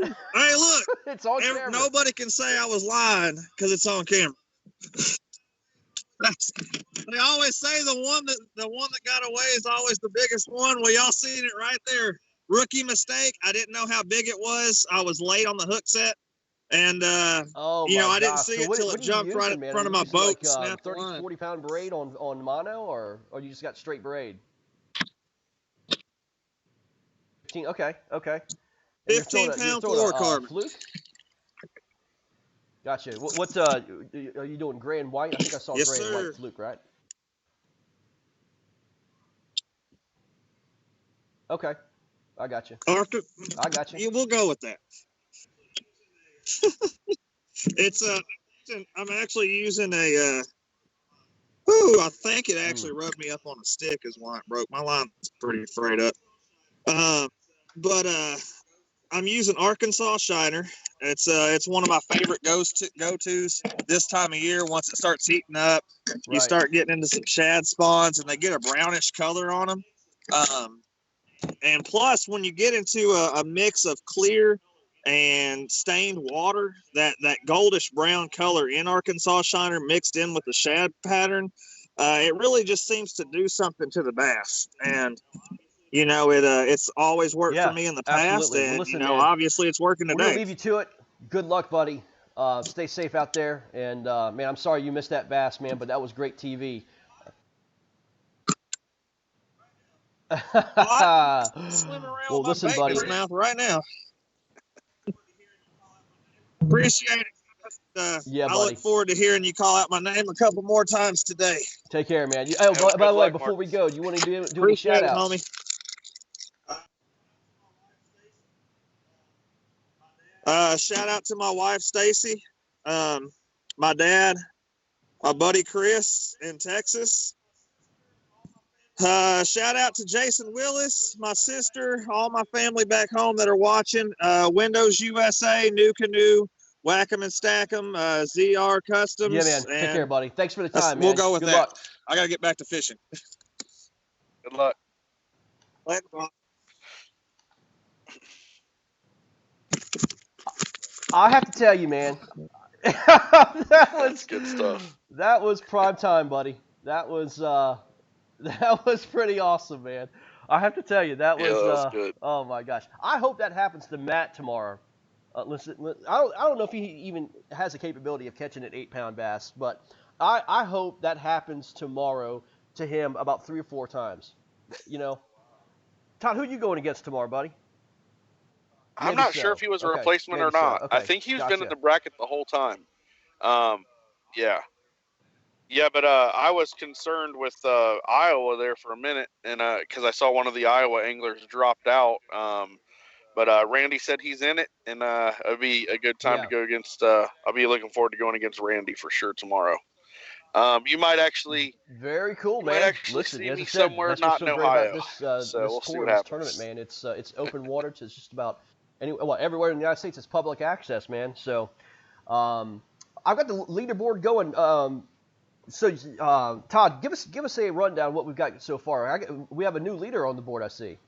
Hey, look. It's on camera. Nobody can say I was lying because it's on camera. They always say the one that got away is always the biggest one. Well, y'all seen it right there. Rookie mistake. I didn't know how big it was. I was late on the hook set, and I didn't see it till it jumped right in front of my boat. Like 30, 40-pound braid on mono, or you just got straight braid? 15. Okay. 15-pound fluorocarbon. Fluke. Gotcha. What are you doing? Gray and white? I think I saw Yes, gray sir. and white fluke, right? Okay, I got you. I got you. We'll go with that. I'm actually using a. I think it actually rubbed me up on a stick is why it broke. My line's pretty frayed up. But I'm using Arkansas Shiner. It's one of my favorite go-tos this time of year. Once it starts heating up, you start getting into some shad spawns, and they get a brownish color on them. And plus, when you get into a mix of clear and stained water, that goldish brown color in Arkansas Shiner mixed in with the shad pattern, it really just seems to do something to the bass. And it's always worked for me in the past, absolutely. and well, listen, obviously it's working today. We're gonna leave you to it. Good luck, buddy. Stay safe out there, and man, I'm sorry you missed that bass, man, but that was great TV. Well, listen, buddy. Mouth right now. Appreciate it. Yeah, I look forward to hearing you call out my name a couple more times today. Take care, man. By the way, before we go, do you want to do any shout outs? Homie. Shout out to my wife, Stacy, my dad, my buddy Chris in Texas. Shout out to Jason Willis, my sister, all my family back home that are watching. Windows USA, New Canoe, Whack 'em and Stack 'em, ZR Customs. Yeah, man. Take care, buddy. Thanks for the time, man. We'll go with Good that. luck. I got to get back to fishing. Good luck. Later, bro. I have to tell you, man. That's good stuff. That was prime time, buddy. That was pretty awesome, man. I have to tell you, that was good. Oh my gosh. I hope that happens to Matt tomorrow. Listen, I don't know if he even has the capability of catching an 8-pound bass, but I hope that happens tomorrow to him about 3 or 4 times. You know, Todd, who are you going against tomorrow, buddy? I'm not sure if he was a replacement or not. I think he's been in the bracket the whole time. Yeah. Yeah, but I was concerned with Iowa there for a minute, and because I saw one of the Iowa anglers dropped out. But Randy said he's in it, and it'll be a good time to go against. I'll be looking forward to going against Randy for sure tomorrow. You might actually. Very cool, man. Might actually Listen, see as me I said, somewhere that's not what's so in great Ohio. about this So we'll see what this happens. tournament, man. It's open water to just about everywhere in the United States. It's public access, man. So I've got the leaderboard going. Todd, give us a rundown of what we've got so far. We have a new leader on the board, I see.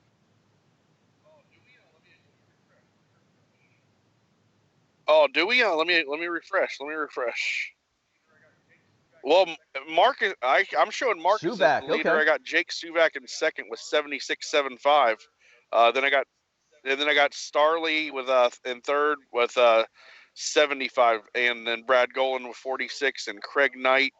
Oh, do we? Let me refresh. Well, Marcus, I'm showing Marcus as the leader. Okay. I got Jake Suvak in second with 76.75. Then I got Starley with in third with 75, and then Brad Golan with 46, and Craig Knight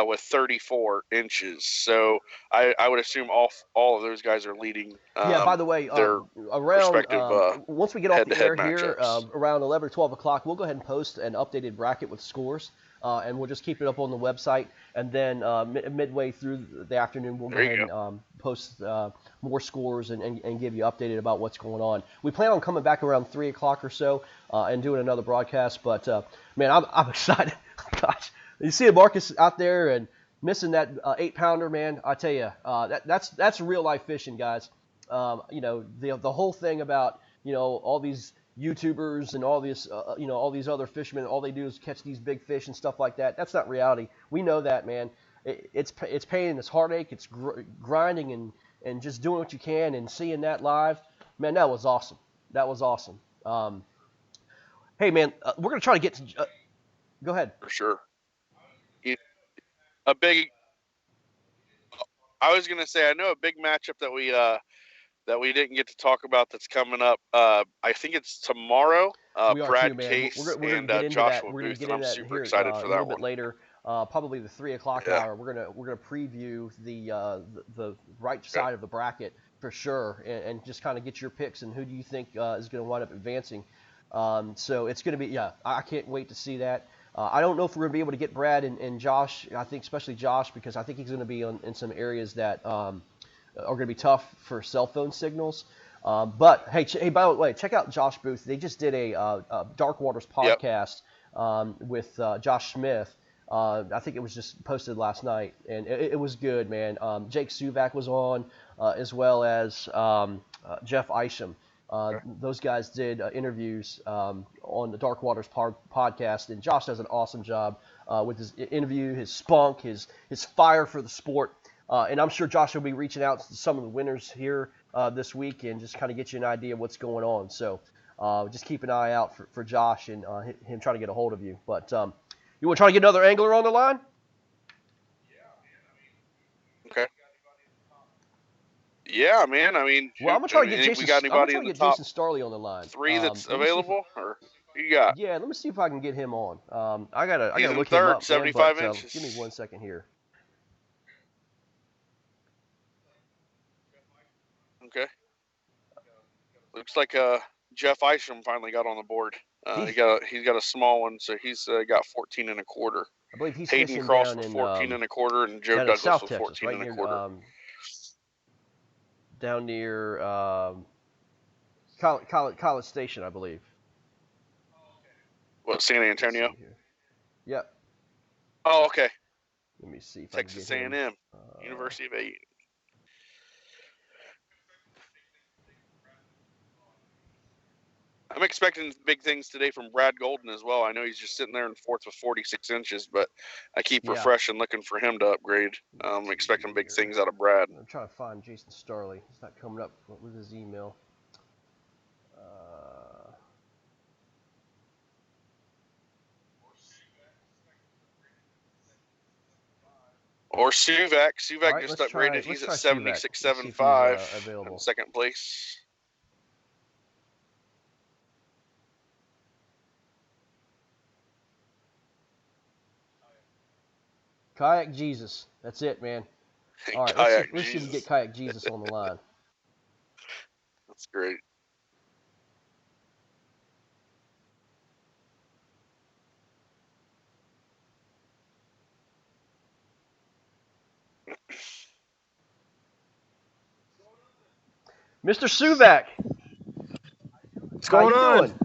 with 34 inches. So I would assume all of those guys are leading. Yeah. By the way, their around once we get off the air matchups here, around 11 or 12 o'clock, we'll go ahead and post an updated bracket with scores. And we'll just keep it up on the website, and then midway through the afternoon, we'll go ahead and post more scores and give you updated about what's going on. We plan on coming back around 3 o'clock or so and doing another broadcast, but man, I'm excited. Gosh, you see Marcus out there and missing that 8-pounder, man. I tell you, that's real life fishing, guys. The whole thing about all these YouTubers and all these all these other fishermen, all they do is catch these big fish and stuff like that. That's not reality. We know that, man. It's pain, it's heartache, it's grinding and just doing what you can and seeing that live. Man, that was awesome. Hey, man, we're gonna try to get to. Go ahead. For sure. I was gonna say I know a big matchup that we didn't get to talk about that's coming up. I think it's tomorrow. Brad Case and Joshua Booth, and I'm super excited for that a little one. bit later, probably the 3 o'clock hour. We're gonna preview the right side of the bracket for sure, and just kind of get your picks and who do you think is going to wind up advancing. So it's going to be I can't wait to see that. I don't know if we're going to be able to get Brad and Josh. I think especially Josh because I think he's going to be in some areas that are going to be tough for cell phone signals. But hey, by the way, check out Josh Booth. They just did a Dark Waters podcast with Josh Smith. I think it was just posted last night, and it was good, man. Jake Suvak was on, as well as Jeff Isham. Those guys did interviews on the Dark Waters podcast, and Josh does an awesome job with his interview, his spunk, his fire for the sport. And I'm sure Josh will be reaching out to some of the winners here this week and just kind of get you an idea of what's going on. So just keep an eye out for Josh and him trying to get a hold of you. But you want to try to get another angler on the line? Okay. Yeah, man. I mean, well, I'm gonna try to get Jason. We got anybody in the top Jason Starley on the line. 3 that's available, or who you got? Yeah, let me see if I can get him on. I gotta look third, him up. 75 man, inches. Give me 1 second here. Okay. Looks like Jeff Isham finally got on the board. He's got a small one, so he's got 14 and a quarter. I believe he's Hayden fishing Cross down with in 14 and a quarter, and Joe Douglas South with Texas, 14 right and a near, quarter. Down near College Station, I believe. What, San Antonio? Yep. Oh, okay. Let me see if Texas I can get A&M, him. University of 8. I'm expecting big things today from Brad Golden as well. I know he's just sitting there in fourth with 46 inches, but I keep refreshing, looking for him to upgrade. I'm expecting big things out of Brad. I'm trying to find Jason Starley. He's not coming up with his email. Or Suvak. Suvak Right, just let's try, upgraded. He's at Suvak. Let's see if he's available. in second place. Kayak Jesus. That's it, man. All right, let's see if we get Kayak Jesus on the line. That's great. Mr. Suvak. What's going on? Doing?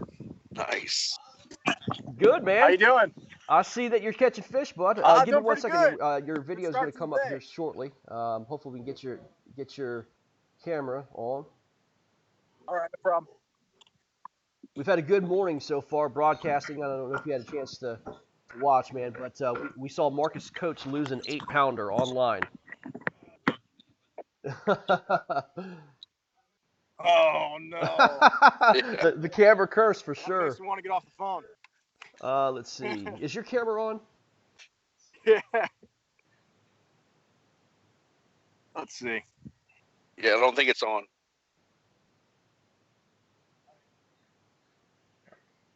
Nice. Good, man. How you doing? I see that you're catching fish, bud. Give me 1 second. Your video is going to come up here shortly. Hopefully we can get your camera on. All right, no problem. We've had a good morning so far broadcasting. I don't know if you had a chance to watch, man, but we saw Marcus Coates lose an 8-pounder online. Oh no! the camera curse for sure. Makes me want to get off the phone. Let's see. Is your camera on? Yeah. Let's see. Yeah, I don't think it's on.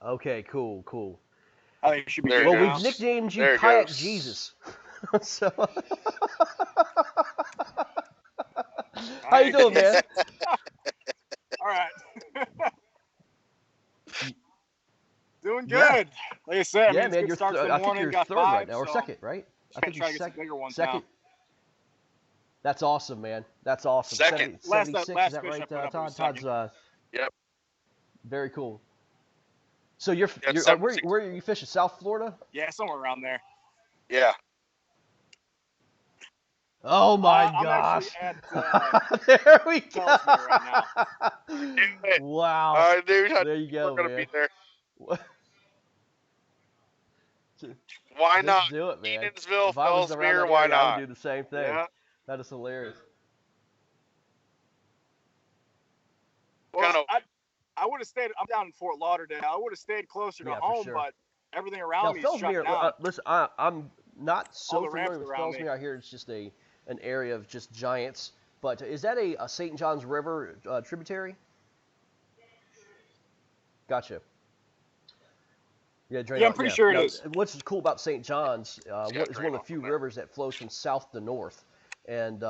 Okay, cool. I think it should be There good. Well, now. we've nicknamed you There it Kayak goes. Jesus. So. How you doing, man? All right. Doing good. Yeah. Like I said, Yeah, it's man. good You're start to the I think morning. you're Got third 5, right now, or so second, right? I think try you're to get some bigger ones second. now. That's awesome, man. That's awesome. Second. 76, Last is that fish I right? put up was Todd's second. Yep. very cool. So you're Yeah, where are you fishing? South Florida? Yeah, somewhere around there. Yeah. Oh my I'm gosh! actually at there we go. Salisbury right now. Wow. Dude, There you go, we're gonna man. be there. Why not? Just do it, man. Evansville, If I was around Fellsmere, that why area, I not? would do the same thing. Yeah. That is hilarious. Well, I would have stayed. I'm down in Fort Lauderdale. I would have stayed closer to home, sure. but everything Now, around me is shut Fellsmere, down. listen, I'm not so All the familiar ramps with around me. Fellsmere. I hear it's just an area of just giants. But is that a St. John's River tributary? Gotcha. Yeah, I'm pretty sure it is. What's cool about St. John's is one of drain the off few from there. rivers that flows from south to north. And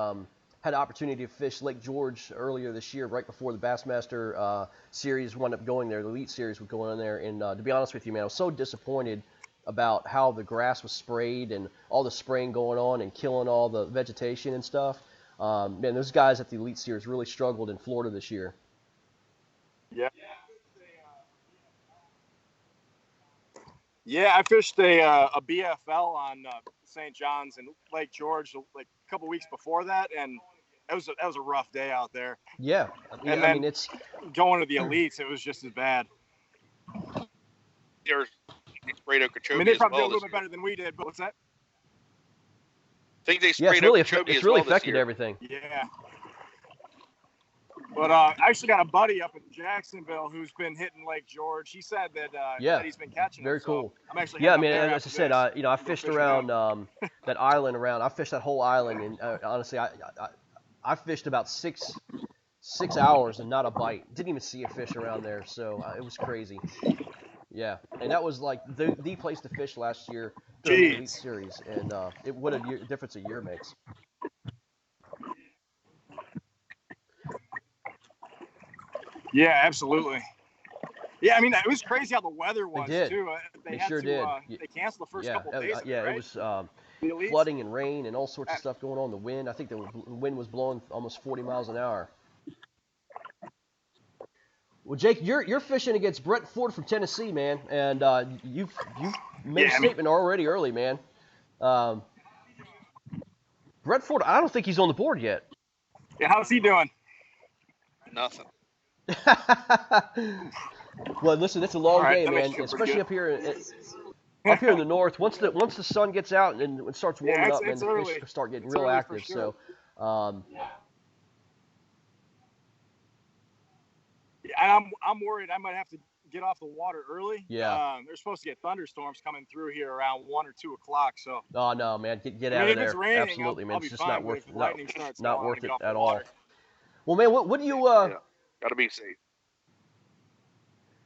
had an opportunity to fish Lake George earlier this year, right before the Bassmaster series wound up going there. The Elite Series would go on there. And to be honest with you, man, I was so disappointed about how the grass was sprayed and all the spraying going on and killing all the vegetation and stuff. Man, those guys at the Elite Series really struggled in Florida this year. Yeah. Yeah, I fished a BFL on St. John's and Lake George like a couple weeks before that, and it was a rough day out there. Yeah, I mean it's going to the elites. It was just as bad. There's sprayed Okeechobee I mean, they as probably well did a little this bit better than we did, but what's that? I think they yeah, sprayed it's Okeechobee as really well this affected year. everything. Yeah. But I actually got a buddy up in Jacksonville who's been hitting Lake George. He said that that he's been catching very them, cool. So I'm actually man. as I said, I fished around that island around. I fished that whole island, and honestly, I fished about six hours and not a bite. Didn't even see a fish around there, so it was crazy. Yeah, and that was like the place to fish last year during the Elite Series, and what a difference a year makes. Yeah, absolutely. Yeah, I mean, it was crazy how the weather was, too. They sure did. They canceled the first couple of days. It was flooding and rain and all sorts of stuff going on. The wind, I think the wind was blowing almost 40 miles an hour. Well, Jake, you're fishing against Brett Ford from Tennessee, man, and you've made a statement already early, man. Brett Ford, I don't think he's on the board yet. Yeah, how's he doing? Nothing. Well, listen, it's a long All right, day, that makes man, you feel especially up here in the north. Once the sun gets out and it starts warming Yeah, up, man, it's the early. fish start getting It's real early for active. sure. So, I'm worried I might have to get off the water early. Yeah. They're supposed to get thunderstorms coming through here around 1 or 2 o'clock. So oh no, man, get I out mean, of if it's there. raining, Absolutely, man. I'll It's be just fine. not But worth if lightning starts not going, I'm worth gonna it get off at the all. water. Well, man, what do you Yeah, gotta be safe.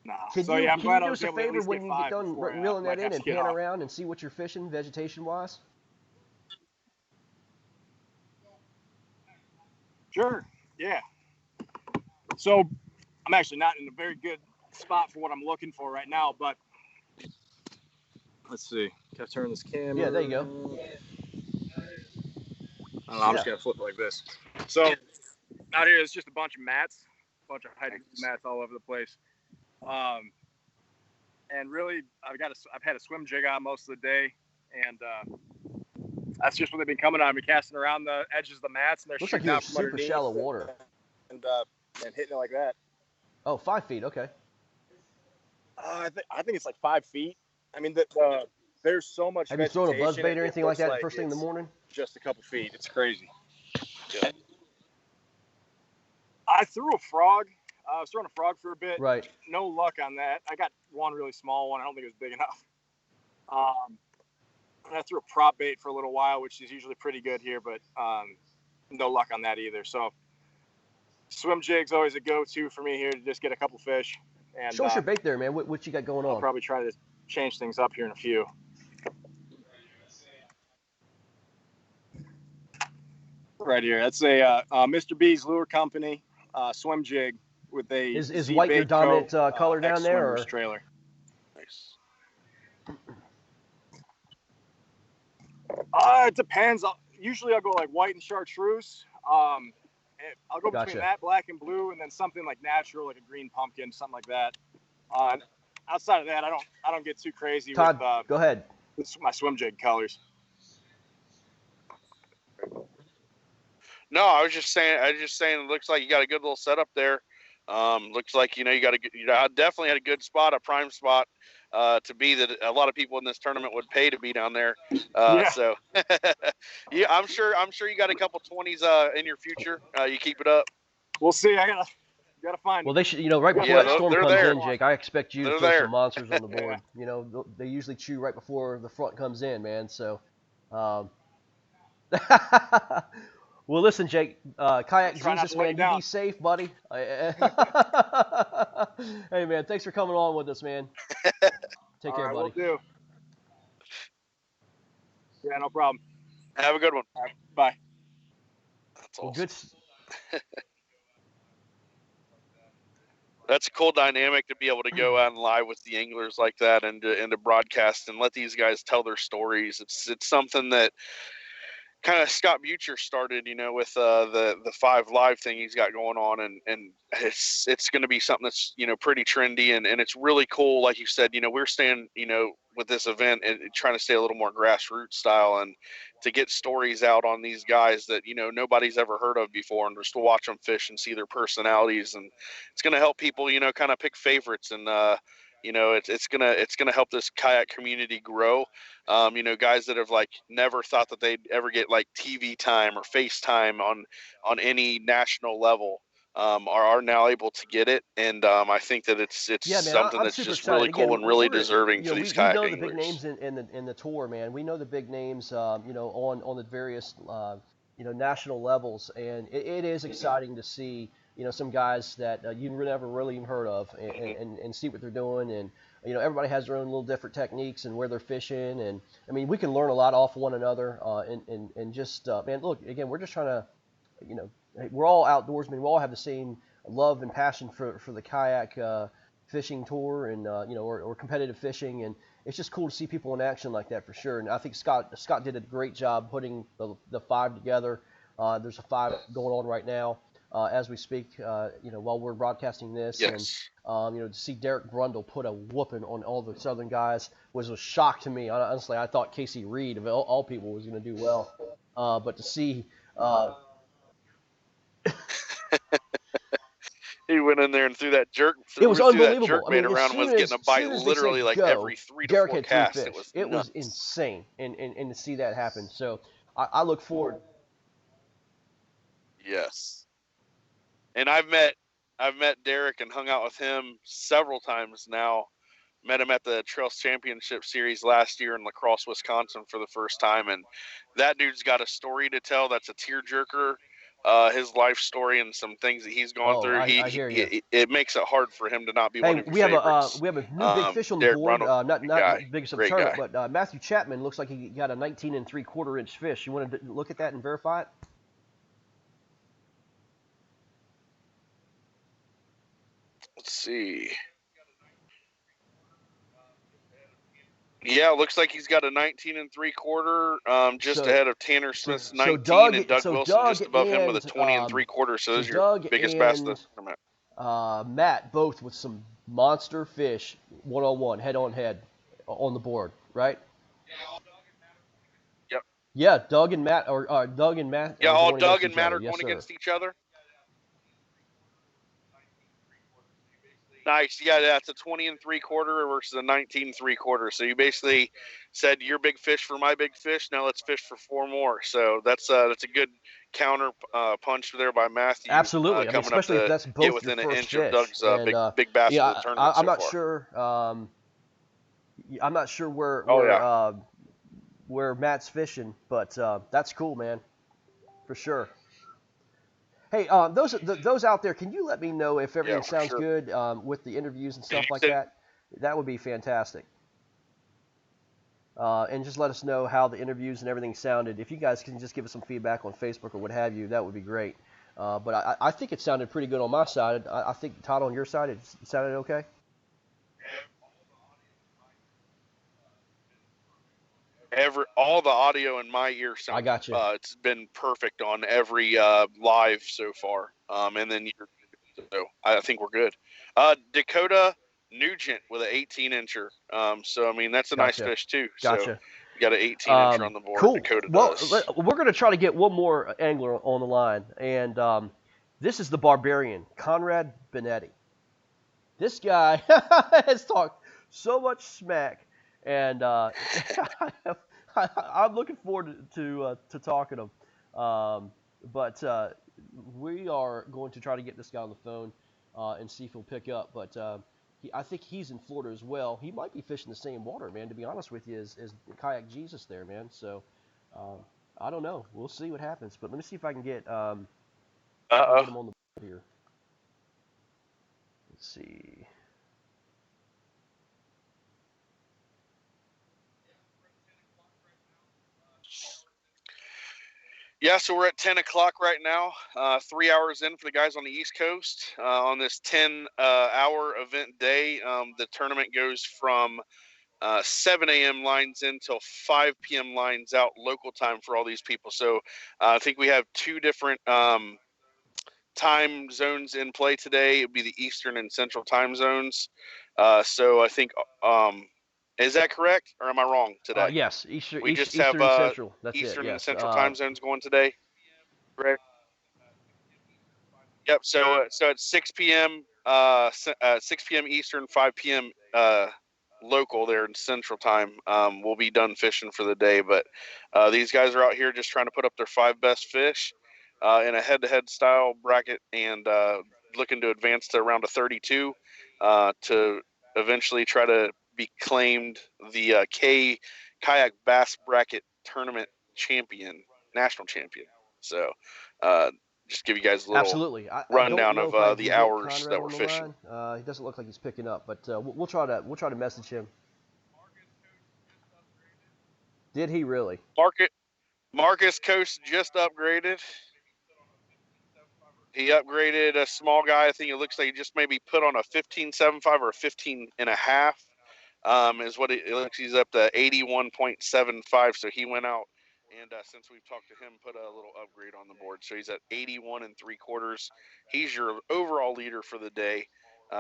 No. Can So you yeah, I'm can you glad I do was us a able to at favor least when get you get 5 done before I reeling might that have in to and get pan off. around and see what you're fishing vegetation wise? Sure. Yeah. So I'm actually not in a very good spot for what I'm looking for right now, but let's see. Can I turn this camera? Yeah, there you go. I don't know, I'm just gonna flip it like this. So out here it's just a bunch of mats, a bunch of hydrogen mats all over the place. And really I've had a swim jig on most of the day, and that's just what they've been coming on. I've been casting around the edges of the mats, and they're Looks like shooting you're in out from super underneath shallow water. and hitting it like that. Oh, 5 feet. Okay. I think it's like 5 feet. I mean, there's so much Have you thrown a buzz vegetation. bait or anything like looks that first thing in the it's morning? Just a couple feet. It's crazy. Yeah. I threw a frog. I was throwing a frog for a bit. Right. No luck on that. I got one really small one. I don't think it was big enough. And I threw a prop bait for a little while, which is usually pretty good here, but no luck on that either. So swim jig's always a go-to for me here to just get a couple fish. And Show us your bait there, man. What you got going I'll on? probably try to change things up here in a few. Right here. That's a Mr. B's Lure Company swim jig with a Is Z white your bait dominant coat, color down there? Or? trailer. Nice. It depends. Usually I'll go like white and chartreuse. I'll go between Gotcha. that, black and blue, and then something like natural, like a green pumpkin, something like that. Outside of that, I don't get too crazy Todd, with go ahead. my swim jig colors. No, I was just saying. It looks like you got a good little setup there. Looks like you got I definitely had a good spot, a prime spot to be that a lot of people in this tournament would pay to be down there. Yeah. So yeah, I'm sure you got a couple 20s in your future. You keep it up. We'll see. I gotta find. Well, they should, right before Yeah, that storm they're comes there. in, Jake. I expect you to They're throw there. some monsters on the board. They usually chew right before the front comes in, man. So, well, listen, Jake, kayak Try not Jesus, to let man, you you down. be safe, buddy. Hey, man, thanks for coming on with us, man. Take care, All right, buddy. will do. Yeah, no problem. Have a good one. All right, bye. That's Well, awesome. good. That's a cool dynamic to be able to go out and live with the anglers like that and to broadcast and let these guys tell their stories. It's something that kind of Scott Butcher started, with the 5 Live thing he's got going on, and it's going to be something that's pretty trendy and it's really cool. Like you said, we're staying with this event and trying to stay a little more grassroots style and to get stories out on these guys that nobody's ever heard of before, and just to watch them fish and see their personalities, and it's going to help people kind of pick favorites, and it's gonna help this kayak community grow. Guys that have like never thought that they'd ever get like TV time or FaceTime on any national level are now able to get it, and I think that it's Yeah, man, something I'm that's super just excited. really cool Again, and really we're gonna, deserving for we, these we kayak know the big anglers. names in the tour, man. We know the big names, on the various, national levels, and it is exciting to see, some guys that you never really even heard of, and see what they're doing, and everybody has their own little different techniques and where they're fishing, and I mean we can learn a lot off one another, and just man, look, again, we're just trying to, we're all outdoorsmen. We all have the same love and passion for the kayak fishing tour, and or competitive fishing, and it's just cool to see people in action like that for sure. And I think Scott did a great job putting the 5 together. There's a 5 going on right now as we speak. While we're broadcasting this, Yes. and to see Derek Brundle put a whooping on all the Southern guys was a shock to me. Honestly, I thought Casey Reed of all people was going to do well. But to see, He went in there and threw that jerk. it was Threw that unbelievable. jerk I bait mean, around and was getting a bite soon as they literally said like go, every 3 to Derek 4 had 3 casts. It fish. was It was nuts. insane, and to see that happen. So I look forward. Yes. And I've met Derek and hung out with him several times now. Met him at the Trails Championship Series last year in La Crosse, Wisconsin for the first time, and that dude's got a story to tell that's a tearjerker. His life story and some things that he's gone Oh, through. I hear you. It makes it hard for him to not be Hey, one of your favorites. we have a new big fish on the Derek board. Brundle, Not good guy, the biggest of the great guy. tournament, but Matthew Chapman looks like he got a 19 3/4 inch fish. You want to look at that and verify it? Let's see. Yeah, it looks like he's got a 19 3/4, just ahead of Tanner Smith's 19, and Doug Wilson just above him with a 20 3/4. So those are your biggest bass of the tournament. Matt both with some monster fish, one-on-one, head-on-head, on the board, right? Yep. Yeah, Doug and Matt are Doug and Matt are Yes, going sir. against each other. Nice. Yeah, that's a 20 3/4 versus a 19 3/4. So you basically said your big fish for my big fish. Now let's fish for 4 more. So that's a good counter punch there by Matthew. Absolutely. I mean, coming especially up if to that's get both your within an first inch of fish. Doug's And big bass of the tournament I'm so not far. sure. I'm not sure where Matt's fishing, but that's cool, man, for sure. Hey, those out there, can you let me know if everything Yeah, for sounds sure. good with the interviews and stuff You like said- that? That would be fantastic. And just let us know how the interviews and everything sounded. If you guys can just give us some feedback on Facebook or what have you, that would be great. But I think it sounded pretty good on my side. I think, Todd, on your side, it sounded okay? all the audio in my ear sounds. I got you. It's been perfect on every live so far. And then so I think we're good. Dakota Nugent with an 18-incher. So I mean that's a nice fish too. Gotcha. So you got an 18-incher on the board. Cool. Dakota Well, does. we're going to try to get one more angler on the line, and this is the Barbarian, Conrad Benetti. This guy has talked so much smack, and I'm looking forward to talking to him. But we are going to try to get this guy on the phone and see if he'll pick up. But I think he's in Florida as well. He might be fishing the same water, man, to be honest with you, as Kayak Jesus there, man. So I don't know. We'll see what happens. But let me see if I can get, get him on the board here. Let's see. Yeah, so we're at 10 o'clock right now, 3 hours in for the guys on the East Coast. On this 10-hour event day, the tournament goes from 7 a.m. lines in till 5 p.m. lines out local time for all these people. So I think we have 2 different time zones in play today. It would be the Eastern and Central time zones. So I think, is that correct, or am I wrong today? Yes, Eastern and Central. That's Eastern it, yes. and Central time zones going today. Correct. Yep. So at 6 p.m. 6 p.m. Eastern, 5 p.m. Local there in Central time, we'll be done fishing for the day. But these guys are out here just trying to put up their 5 best fish in a head-to-head style bracket, and looking to advance to around a 32 to eventually try to be claimed the Kayak Bass Bracket Tournament champion, national champion. So just give you guys a little rundown of the hours that we're fishing. He doesn't look like he's picking up, but we'll try to message him. Did he really? Marcus Coast just upgraded. He upgraded a small guy. I think it looks like he just maybe put on a 15.75 or a 15.5. Is what it looks. He's up to 81.75. So he went out, and since we've talked to him, put a little upgrade on the board. So he's at 81 3/4. He's your overall leader for the day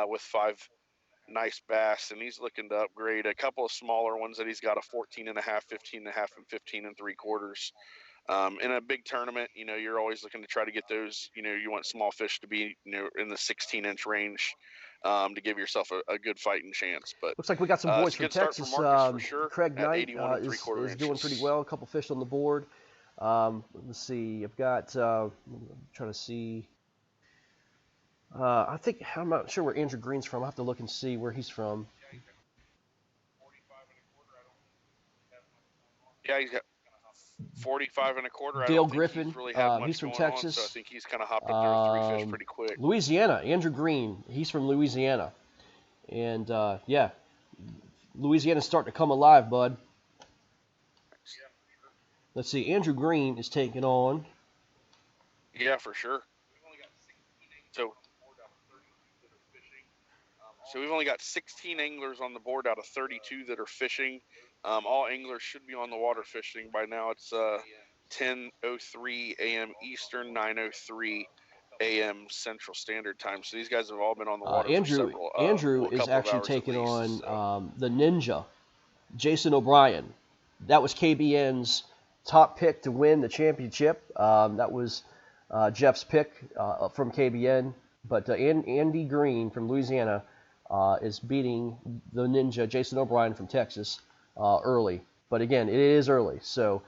with 5 nice bass, and he's looking to upgrade a couple of smaller ones that he's got, a 14.5, 15.5, and 15 3/4. In a big tournament, you're always looking to try to get those. You want small fish to be, in the 16-inch range, to give yourself a good fighting chance. But Looks like we got some boys it's a from good start for Texas. Marcus for sure. Craig At Knight 81 and 3/4 is doing pretty inches. well. A couple fish on the board. Let's see. I've got. I'm trying to see. I'm not sure where Andrew Green's from. I will have to look and see where he's from. Yeah, he's got 45 and a quarter. I Dale don't think Griffin, he's really had much he's from going Texas. on, so I think he's kind of hopped up there with 3 fish pretty quick. Louisiana, Andrew Green, he's from Louisiana. And, yeah, Louisiana's starting to come alive, bud. Let's see, Andrew Green is taking on. Yeah, for sure. So we've only got 16 anglers on the board out of 32 that are fishing. All anglers should be on the water fishing by now. It's 10:03 a.m. Eastern, 9:03 a.m. Central Standard Time. So these guys have all been on the water for several. Andrew is actually taking on the Ninja, Jason O'Brien. That was KBN's top pick to win the championship. That was Jeff's pick from KBN. But Andy Green from Louisiana is beating the Ninja, Jason O'Brien from Texas, early. But again, it is early. So.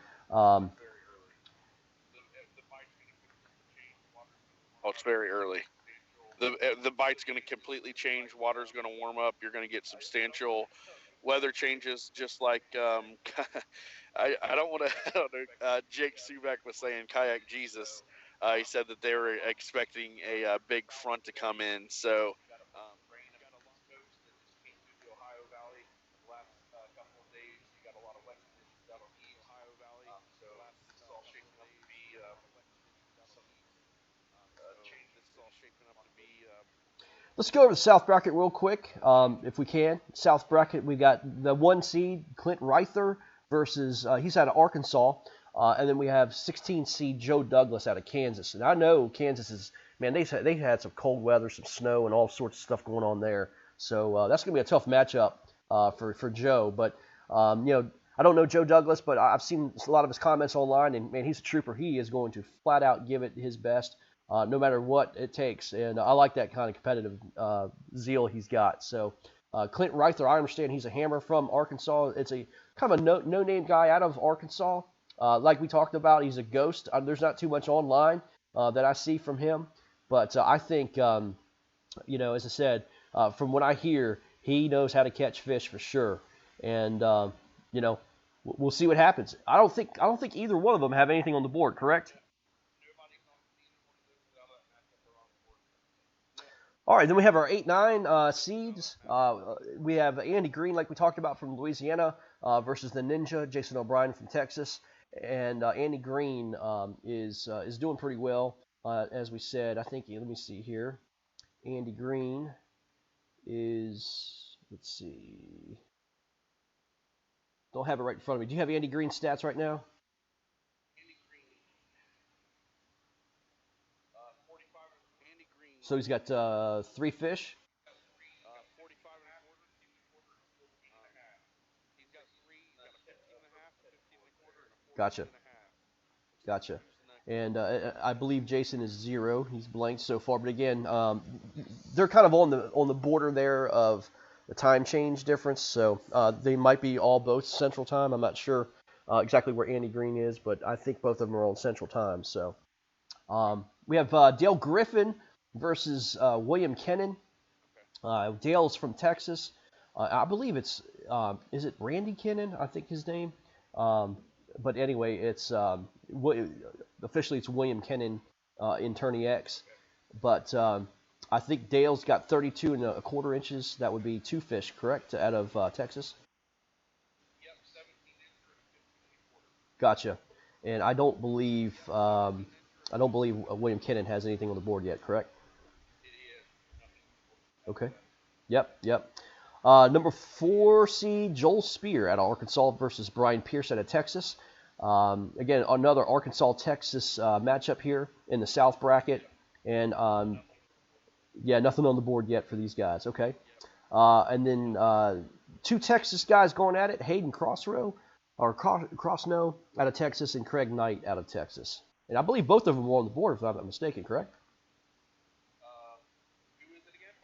It's very early. The bite's going to completely change. Water's going to warm up. You're going to get substantial weather changes, just like I don't want to. Jake Subak was saying Kayak Jesus. He said that they were expecting a big front to come in. So rain got a lot of coast that just came through the Ohio Valley the last couple of days. You got a lot of wet conditions out on the Ohio Valley. So this is all shaping up to be some changes. This is all shaping up to be. Let's go over the South bracket real quick, if we can. South bracket, we got the 1 seed, Clint Reither, versus, he's out of Arkansas. And then we have 16 seed Joe Douglas out of Kansas. And I know Kansas is, man, they had some cold weather, some snow, and all sorts of stuff going on there. So that's going to be a tough matchup for Joe. But, I don't know Joe Douglas, but I've seen a lot of his comments online, and, man, he's a trooper. He is going to flat out give it his best. No matter what it takes. And I like that kind of competitive zeal he's got. So Clint Reither, I understand he's a hammer from Arkansas. It's a kind of a no-name guy out of Arkansas. Like we talked about, he's a ghost. There's not too much online that I see from him. But I think, as I said, from what I hear, he knows how to catch fish for sure. And, we'll see what happens. I don't think either one of them have anything on the board, correct? All right, then we have our 8-9 seeds. We have Andy Green, like we talked about, from Louisiana versus the Ninja, Jason O'Brien from Texas. And Andy Green is doing pretty well, as we said. I think, let me see here. Andy Green is, let's see. Don't have it right in front of me. Do you have Andy Green's stats right now? So he's got 3 fish. 45 and a quarter, 15 and a half. He's got 3. He's got a 15 and a half, a 15 and a quarter, and a 14 Gotcha. And I believe Jason is 0. He's blanked so far. But again, they're kind of on the border there of the time change difference. So they might be both Central Time. I'm not sure exactly where Andy Green is, but I think both of them are on Central Time. So we have Dale Griffin versus William Kennan. Dale's from Texas. I believe it's, is it Randy Kennan? I think his name. But anyway, it's officially it's William Kennan in Tourney X. But I think Dale's got 32 and a quarter inches. That would be 2 fish, correct, out of Texas? Yep, 17 incher and 15 and a quarter. Gotcha. And I don't believe William Kennan has anything on the board yet, correct? Okay. Yep. Number 4 seed Joel Spear out of Arkansas versus Brian Pierce out of Texas. Again, another Arkansas-Texas matchup here in the South bracket. And, nothing on the board yet for these guys. Okay. And then 2 Texas guys going at it. Hayden Crossrow Or Crossno out of Texas and Craig Knight out of Texas. And I believe both of them were on the board, if I'm not mistaken, correct?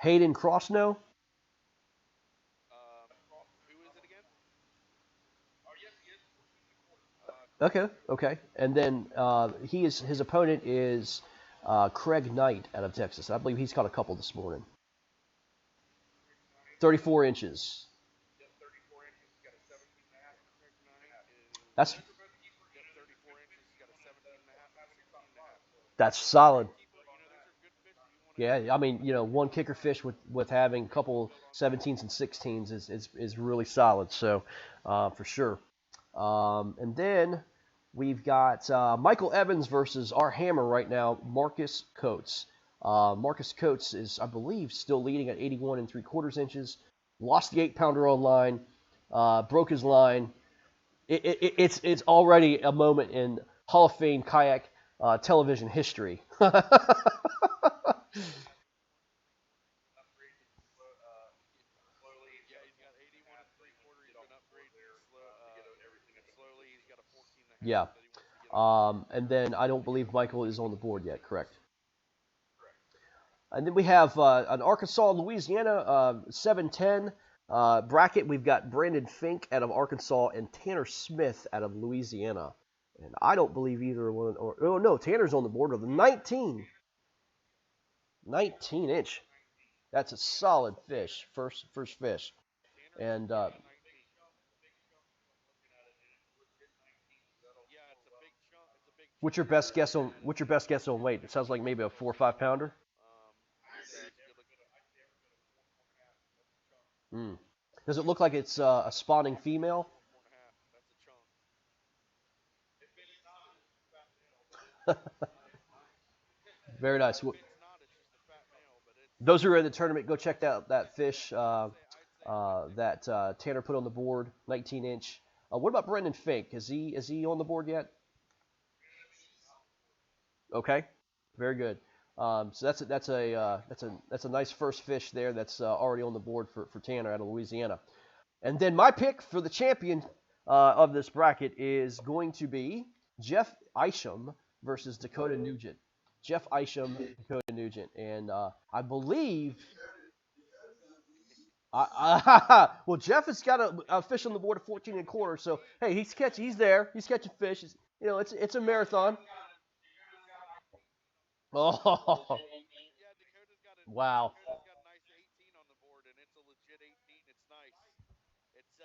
Hayden Crossno. Who is it again? Okay. And then his opponent is Craig Knight out of Texas. I believe he's caught a couple this morning. 34 inches. That's 34 inches. He's got a 17 and a half and a 16 and a half. that's solid. Keep it. Those are good fish if you want to. Yeah, I mean, one kicker fish with having a couple 17s and 16s is really solid. So, for sure. And then we've got Michael Evans versus our hammer right now, Marcus Coates. Marcus Coates is, I believe, still leading at 81 3/4 inches. Lost the 8-pounder on line, broke his line. It's already a moment in Hall of Fame kayak television history. Yeah, he's got 81 3/4. He's been upgrading slowly. He's got a 14 and a half Yeah. that he wants to get on. And then I don't believe Michael is on the board yet, correct? And then we have an Arkansas, Louisiana 7-10 bracket. We've got Brandon Fink out of Arkansas and Tanner Smith out of Louisiana. And I don't believe either one. Oh, no, Tanner's on the board with a 19 inch. That's a solid fish, first fish. And Yeah, it's a big chunk. It's a big what's chunk. your best guess on weight? It sounds like maybe a 4 or 5 pounder. Mm. Does it look like it's a spawning female? 4 and a half. That's a chunk. Very nice. It's not. It's just a fat male, but it's. Those who are in the tournament, go check out that fish I'd say. that Tanner put on the board, 19 inch. What about Brendan Fink? Is he on the board yet? Okay, very good. So that's a nice first fish there. That's already on the board for Tanner out of Louisiana. And then my pick for the champion of this bracket is going to be Jeff Isham versus Dakota Nugent. Jeff Isham, Dakota Nugent, and I believe. Well, Jeff has got a fish on the board at 14 1/4. So hey, he's there. He's catching fish. It's a marathon. Oh, Yeah, wow, Dakota's got a nice 18 on the board, and it's a legit 18. It's nice. It's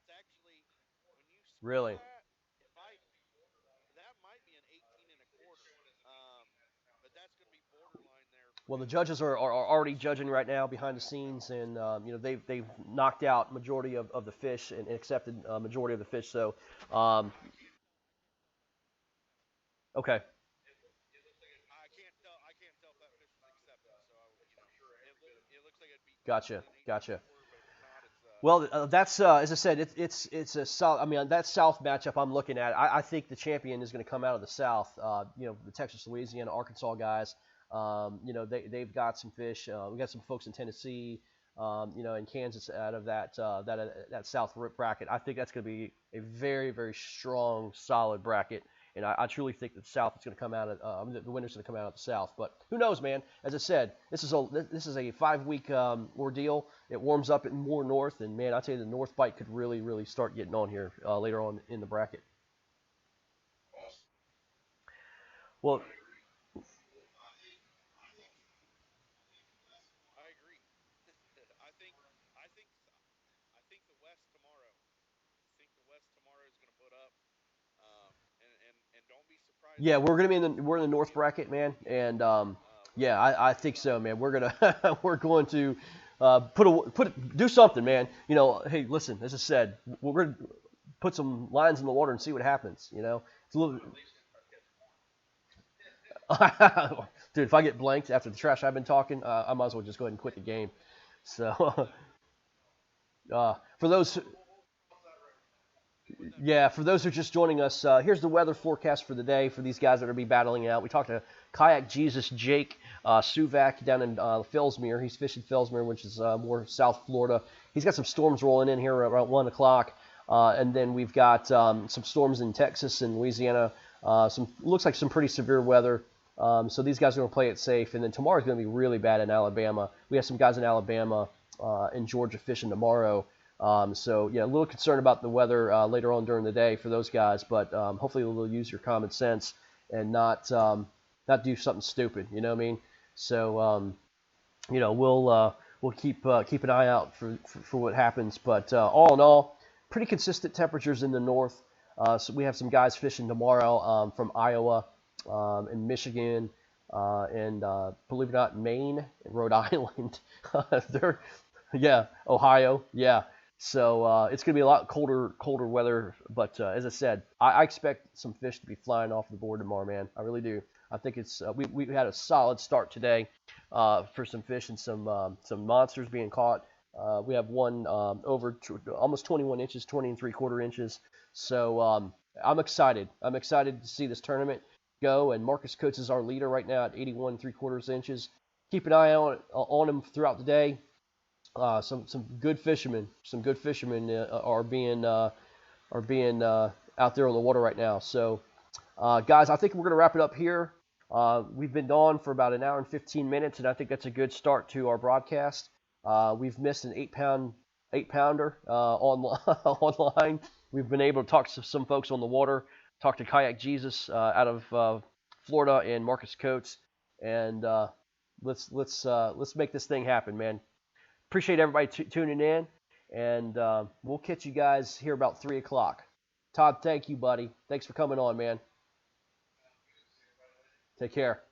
actually when you score really? that, if I that might be an 18 and a quarter. But that's going to be borderline there for Well, the him. judges are already judging right now behind the scenes, and they've knocked out majority of the fish and accepted majority of the fish. So, okay, I can't tell if that fish was accepted. So it looks like it'd be gotcha, easily an 18 and gotcha. a quarter. But if not, it's Well, that's as I said, it's a solid. I mean, that South matchup I'm looking at. I think the champion is going to come out of the South. The Texas, Louisiana, Arkansas guys. They've got some fish. We got some folks in Tennessee. In Kansas out of that South bracket. I think that's going to be a very, very strong, solid bracket. And I truly think that the South is going to come out of the winner's going to come out of the South. But who knows, man? As I said, this is a 5-week ordeal. It warms up more north, and man, I tell you, the North Bite could really, really start getting on here later on in the bracket. Well, I agree. I think the West tomorrow. I think the West tomorrow is going to put up. And don't be surprised yeah, if we're we gonna be see we're in the North bracket, man, and yeah, Louisiana. I think so, man. We're gonna we're going to do something, man. Hey, listen, as I said, we're gonna put some lines in the water and see what happens. It's a little. Dude, if I get blanked after the trash I've been talking, I might as well just go ahead and quit the game. So, for those, yeah, for those who are just joining us, here's the weather forecast for the day for these guys that are going to be battling it out. We talked to Kayak Jesus Jake Suvak down in Fellsmere. He's fishing Fellsmere, which is more South Florida. He's got some storms rolling in here around 1 o'clock. And then we've got some storms in Texas and Louisiana. Some looks like some pretty severe weather. So these guys are going to play it safe. And then tomorrow's going to be really bad in Alabama. We have some guys in Alabama and Georgia fishing tomorrow. So yeah, a little concerned about the weather later on during the day for those guys. But hopefully they'll use your common sense and not do something stupid. You know what I mean? So we'll keep an eye out for what happens. But all in all, pretty consistent temperatures in the north. So we have some guys fishing tomorrow from Iowa and Michigan and believe it or not, Maine and Rhode Island. They're Ohio, yeah. So it's gonna be a lot colder weather. But as I said, I expect some fish to be flying off the board tomorrow, man. I really do. I think it's we had a solid start today for some fish and some monsters being caught. We have one almost 21 inches, 20 and 3/4 inches. So I'm excited. I'm excited to see this tournament go. And Marcus Coates is our leader right now at 81 3/4 inches. Keep an eye on him throughout the day. Some good fishermen, are being out there on the water right now. So, guys, I think we're going to wrap it up here. We've been on for about an hour and 15 minutes, and I think that's a good start to our broadcast. We've missed an 8-pounder online. We've been able to talk to some folks on the water, talk to Kayak Jesus out of Florida and Marcus Coates, and let's make this thing happen, man. Appreciate everybody tuning in, and we'll catch you guys here about 3 o'clock. Todd, thank you, buddy. Thanks for coming on, man. Take care.